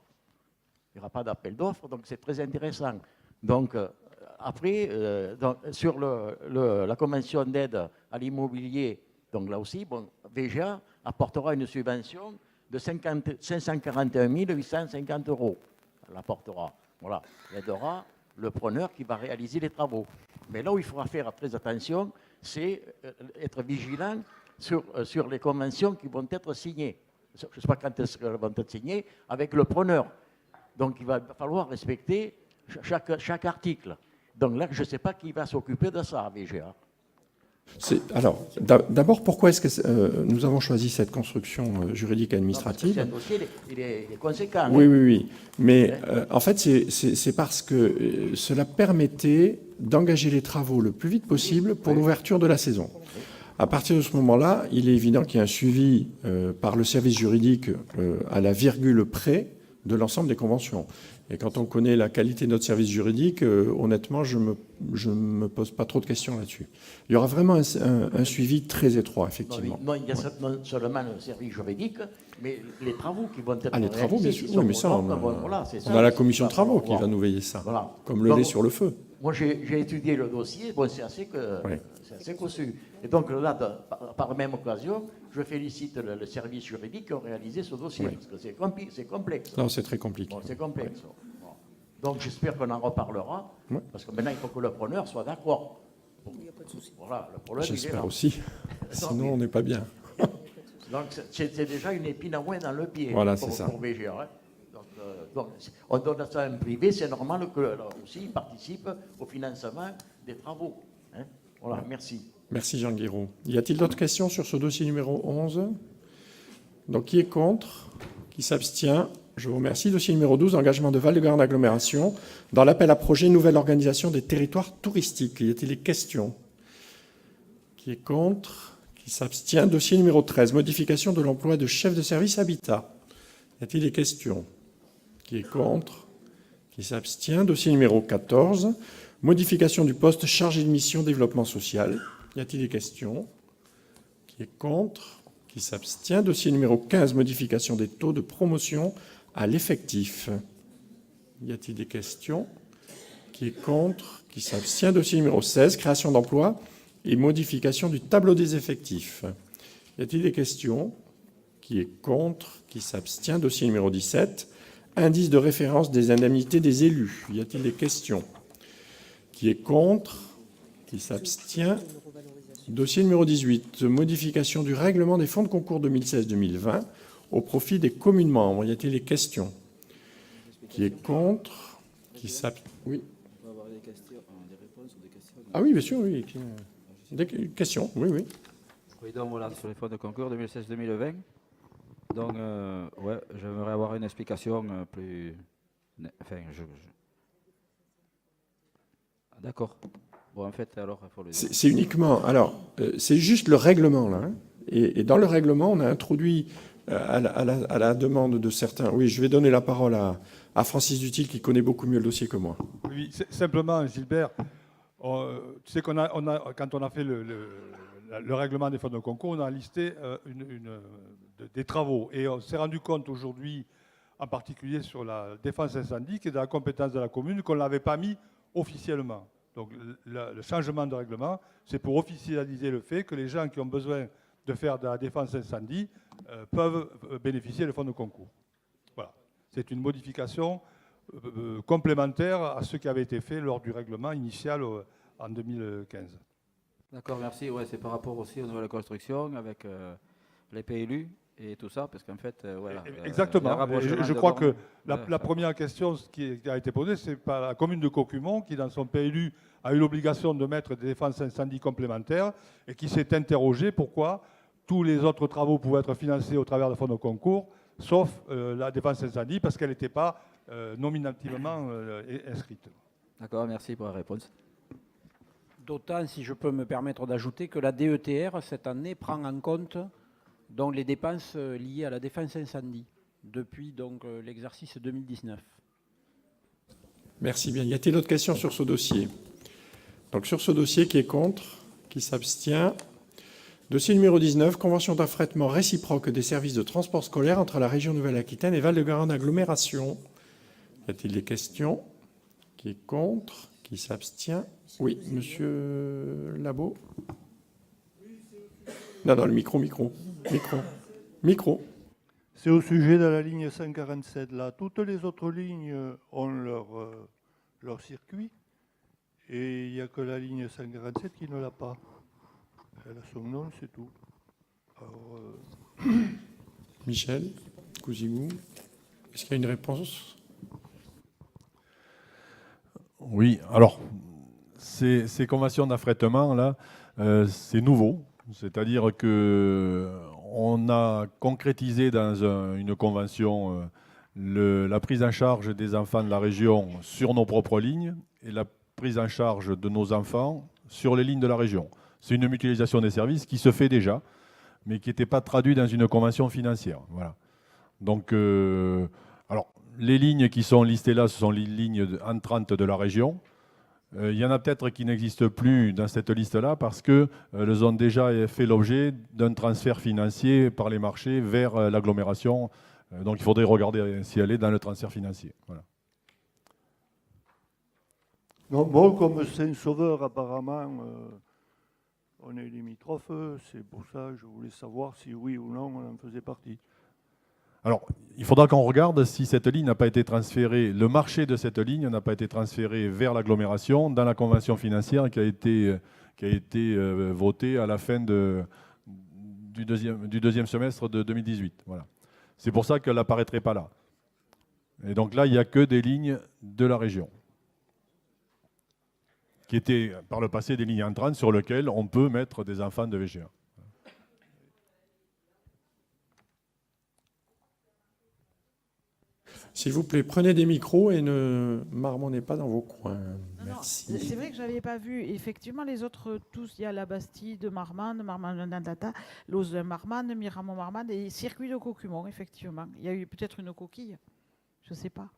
Il n'y aura pas d'appel d'offres, donc c'est très intéressant. Donc, après, sur la convention d'aide à l'immobilier, donc là aussi, bon, VGA apportera une subvention de 541 850 €. Elle apportera. Voilà, il aidera le preneur qui va réaliser les travaux. Mais là où il faudra faire très attention, c'est être vigilant sur les conventions qui vont être signées. Je ne sais pas quand elles vont être signées, avec le preneur. Donc il va falloir respecter chaque article. Donc là, je ne sais pas qui va s'occuper de ça à VGA. Alors, d'abord, pourquoi est-ce que nous avons choisi cette construction juridique et administrative? Non, parce que ce dossier, il est conséquent. Oui. Mais en fait, c'est parce que cela permettait d'engager les travaux le plus vite possible pour l'ouverture de la saison. À partir de ce moment-là, il est évident qu'il y a un suivi par le service juridique à la virgule près de l'ensemble des conventions. Et quand on connaît la qualité de notre service juridique, honnêtement, je ne me pose pas trop de questions là-dessus. Il y aura vraiment un suivi très étroit, effectivement. Non, il y a non seulement le service juridique, mais les travaux qui vont être les travaux, bien sûr. Oui, mais ça, on a la commission de travaux qui va nous veiller ça, voilà. Comme le lait sur le feu. Moi, j'ai étudié le dossier, bon, c'est assez cossu. Et donc là, par la même occasion, je félicite le service juridique qui a réalisé ce dossier, parce que c'est complexe. Non, c'est très compliqué. Bon, c'est complexe. Bon. Donc j'espère qu'on en reparlera, parce que maintenant, il faut que le preneur soit d'accord. Bon, il n'y a pas de souci. Voilà, le problème, j'espère aussi, sinon on n'est pas bien. Donc c'est déjà une épine à moins dans le pied pour VGA. Hein. Donc, on donne ça à un privé, c'est normal que aussi il participe au financement des travaux. Hein. Voilà, merci. Merci Jean Guiraud. Y a-t-il d'autres questions sur ce dossier numéro 11? Donc qui est contre? Qui s'abstient? Je vous remercie. Dossier numéro 12, engagement de Val-de-Garonne Agglomération dans l'appel à projet nouvelle organisation des territoires touristiques. Y a-t-il des questions? Qui est contre? Qui s'abstient. Dossier numéro 13, modification de l'emploi de chef de service habitat. Y a-t-il des questions? Qui est contre? Qui s'abstient? Dossier numéro 14, modification du poste chargé de mission développement social. Y a-t-il des questions? Qui est contre? Qui s'abstient? Dossier numéro 15, modification des taux de promotion à l'effectif. Y a-t-il des questions? Qui est contre? Qui s'abstient? Dossier numéro 16, création d'emplois et modification du tableau des effectifs. Y a-t-il des questions? Qui est contre? Qui s'abstient? Dossier numéro 17, indice de référence des indemnités des élus. Y a-t-il des questions? Qui est contre? Qui s'abstient? Dossier numéro 18, modification du règlement des fonds de concours 2016-2020 au profit des communes membres. Y a-t-il des questions? Qui est contre? Qui s'abstient? Oui. Ah oui, bien sûr, oui. Des questions, oui, oui. Oui, donc voilà, sur les fonds de concours 2016-2020. Donc, ouais, j'aimerais avoir une explication plus... Enfin, D'accord. Bon, en fait, alors, il faut le dire. C'est uniquement... Alors, c'est juste le règlement, là. Hein. Et dans le règlement, on a introduit, à la demande de certains... Oui, je vais donner la parole à Francis Dutil, qui connaît beaucoup mieux le dossier que moi. Oui, simplement, Gilbert, tu sais quand on a fait le règlement des fonds de concours, on a listé des travaux. Et on s'est rendu compte aujourd'hui, en particulier sur la défense incendie, qui est de la compétence de la commune, qu'on ne l'avait pas mis officiellement. Donc le changement de règlement, c'est pour officialiser le fait que les gens qui ont besoin de faire de la défense incendie peuvent bénéficier des fonds de concours. Voilà. C'est une modification complémentaire à ce qui avait été fait lors du règlement initial en 2015. D'accord, merci. Ouais, c'est par rapport aussi aux nouvelles constructions avec les PLU et tout ça, parce qu'en fait, voilà. Exactement. Je crois que la première question qui a été posée, c'est par la commune de Cocumont, qui dans son PLU a eu l'obligation de mettre des défenses incendies complémentaires et qui s'est interrogée pourquoi tous les autres travaux pouvaient être financés au travers de fonds de concours, sauf la défense incendie, parce qu'elle n'était pas nominativement inscrite. D'accord, merci pour la réponse. D'autant, si je peux me permettre d'ajouter, que la DETR, cette année, prend en compte donc, les dépenses liées à la défense incendie, depuis donc l'exercice 2019. Merci bien. Y a-t-il d'autres questions sur ce dossier? Donc sur ce dossier, qui est contre? Qui s'abstient? Dossier numéro 19, convention d'affrètement réciproque des services de transport scolaire entre la région Nouvelle-Aquitaine et Val-de-Garonne agglomération. Y a-t-il des questions? Qui est contre? Qui s'abstient? Oui, monsieur Labo. Non, le micro. C'est au sujet de la ligne 147. Là, toutes les autres lignes ont leur circuit et il n'y a que la ligne 147 qui ne l'a pas. Elle a son nom, c'est tout. Alors, Michel Cousigou, est-ce qu'il y a une réponse? Oui, alors, ces conventions d'affrètement, là, c'est nouveau. C'est-à-dire qu'on a concrétisé dans une convention la prise en charge des enfants de la région sur nos propres lignes et la prise en charge de nos enfants sur les lignes de la région. C'est une mutualisation des services qui se fait déjà, mais qui n'était pas traduite dans une convention financière. Voilà. Donc, alors, les lignes qui sont listées là, ce sont les lignes entrantes de la région. Il y en a peut-être qui n'existent plus dans cette liste-là parce qu'elles ont déjà fait l'objet d'un transfert financier par les marchés vers l'agglomération. Donc il faudrait regarder si elle est dans le transfert financier. Voilà. non, bon, comme Saint-Sauveur, apparemment, on est limitrophe, c'est pour ça que je voulais savoir si oui ou non on en faisait partie. Alors, il faudra qu'on regarde si cette ligne n'a pas été transférée, le marché de cette ligne n'a pas été transféré vers l'agglomération dans la convention financière qui a été votée à la fin du deuxième semestre de 2018. Voilà. C'est pour ça qu'elle n'apparaîtrait pas là. Et donc là, il n'y a que des lignes de la région, qui étaient par le passé des lignes entrantes sur lesquelles on peut mettre des enfants de VGA. S'il vous plaît, prenez des micros et ne marmonnez pas dans vos coins. Non, Merci. c'est vrai que je n'avais pas vu. Effectivement, les autres, tous, il y a la Bastide, Marmande, Marmande-Nandata, Lose Marmande, Miramont-Marmande et Circuit de Cocumont, effectivement. Il y a eu peut-être une coquille, je ne sais pas.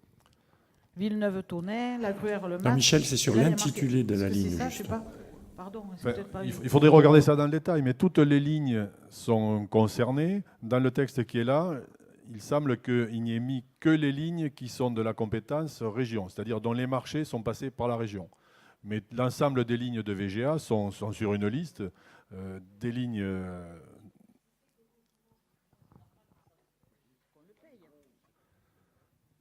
Villeneuve-Tonnet, la Gruère-le-Mas. Non, Michel, c'est sur Là, il y a l'intitulé de la Est-ce que ligne. c'est ça, je sais justement. pas. Pardon, c'est Enfin, peut-être pas il faudrait regarder ça dans le détail, mais toutes les lignes sont concernées. Dans le texte qui est là, il semble qu'il n'y ait mis que les lignes qui sont de la compétence région, c'est-à-dire dont les marchés sont passés par la région. Mais l'ensemble des lignes de VGA sont sur une liste des lignes.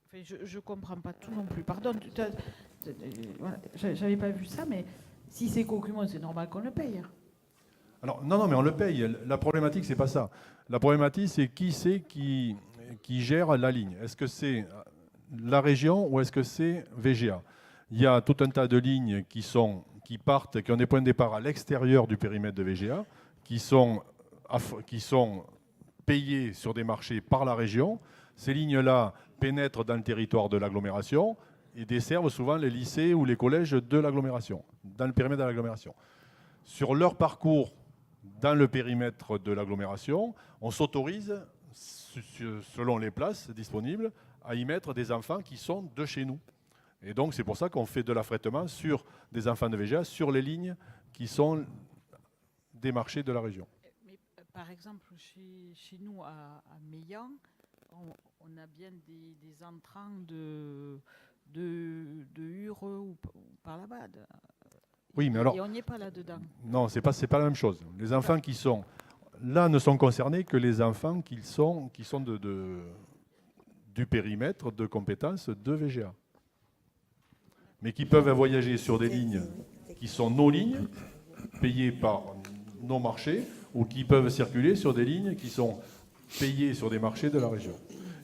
Enfin, je ne comprends pas tout non plus. Pardon, voilà, j'avais pas vu ça, mais si c'est Cocumont, c'est normal qu'on le paye. Alors, non, mais on le paye. La problématique, c'est pas ça. La problématique, c'est qui gère la ligne. Est-ce que c'est la région ou est-ce que c'est VGA? Il y a tout un tas de lignes qui partent, qui ont des points de départ à l'extérieur du périmètre de VGA, qui sont payées sur des marchés par la région. Ces lignes-là pénètrent dans le territoire de l'agglomération et desservent souvent les lycées ou les collèges de l'agglomération, dans le périmètre de l'agglomération. Sur leur parcours dans le périmètre de l'agglomération, on s'autorise, selon les places disponibles, à y mettre des enfants qui sont de chez nous. Et donc, c'est pour ça qu'on fait de l'affrètement sur des enfants de VGA sur les lignes qui sont des marchés de la région. Mais, par exemple, chez nous, à Meillan, on a bien des entrants de Hure ou par là-bas. Oui, mais alors, et on n'y est pas là-dedans. Non, c'est pas la même chose. Les enfants qui sont là ne sont concernés que les enfants qui sont du périmètre de compétences de VGA. Mais qui peuvent voyager sur des lignes qui sont nos lignes, payées par nos marchés, ou qui peuvent circuler sur des lignes qui sont payées sur des marchés de la région.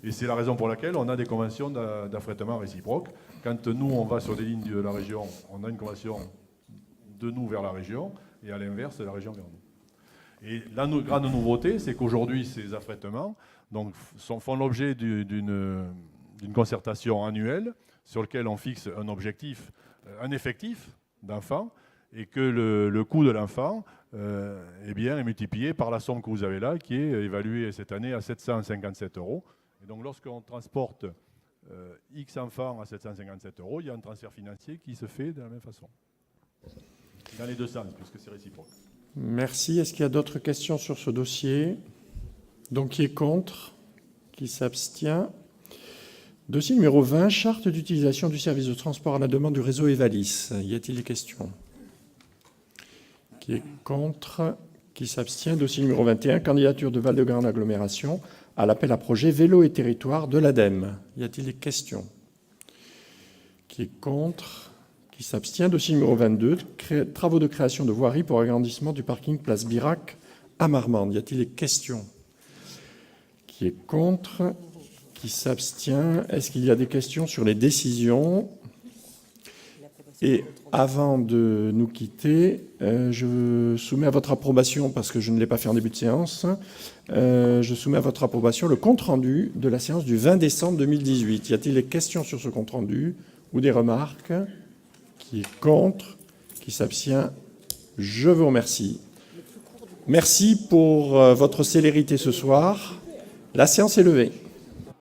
Et c'est la raison pour laquelle on a des conventions d'affrètement réciproque. Quand nous, on va sur des lignes de la région, on a une convention de nous vers la région, et à l'inverse, de la région vers nous. Et la grande nouveauté, c'est qu'aujourd'hui, ces affrètements font l'objet d'une concertation annuelle sur lequel on fixe un objectif, un effectif d'enfants, et que le coût de l'enfant est multiplié par la somme que vous avez là, qui est évaluée cette année à 757 €. Et donc, lorsqu'on transporte X enfants à 757 €, il y a un transfert financier qui se fait de la même façon. Dans les deux sens, puisque c'est réciproque. Merci. Est-ce qu'il y a d'autres questions sur ce dossier? Donc, qui est contre? Qui s'abstient? Dossier numéro 20, charte d'utilisation du service de transport à la demande du réseau Evalis. Y a-t-il des questions? Qui est contre? Qui s'abstient? Dossier numéro 21, candidature de Val-de-Grande Agglomération à l'appel à projet Vélo et Territoire de l'ADEME. Y a-t-il des questions? Qui est contre? Qui s'abstient? Dossier numéro 22, travaux de création de voirie pour agrandissement du parking Place Birac à Marmande. Y a-t-il des questions? Qui est contre? Qui s'abstient? Est-ce qu'il y a des questions sur les décisions? Et avant de nous quitter, je soumets à votre approbation, parce que je ne l'ai pas fait en début de séance, je soumets à votre approbation le compte-rendu de la séance du 20 décembre 2018. Y a-t-il des questions sur ce compte-rendu ou des remarques? Qui est contre? Qui s'abstient? Je vous remercie. Merci pour votre célérité ce soir. La séance est levée.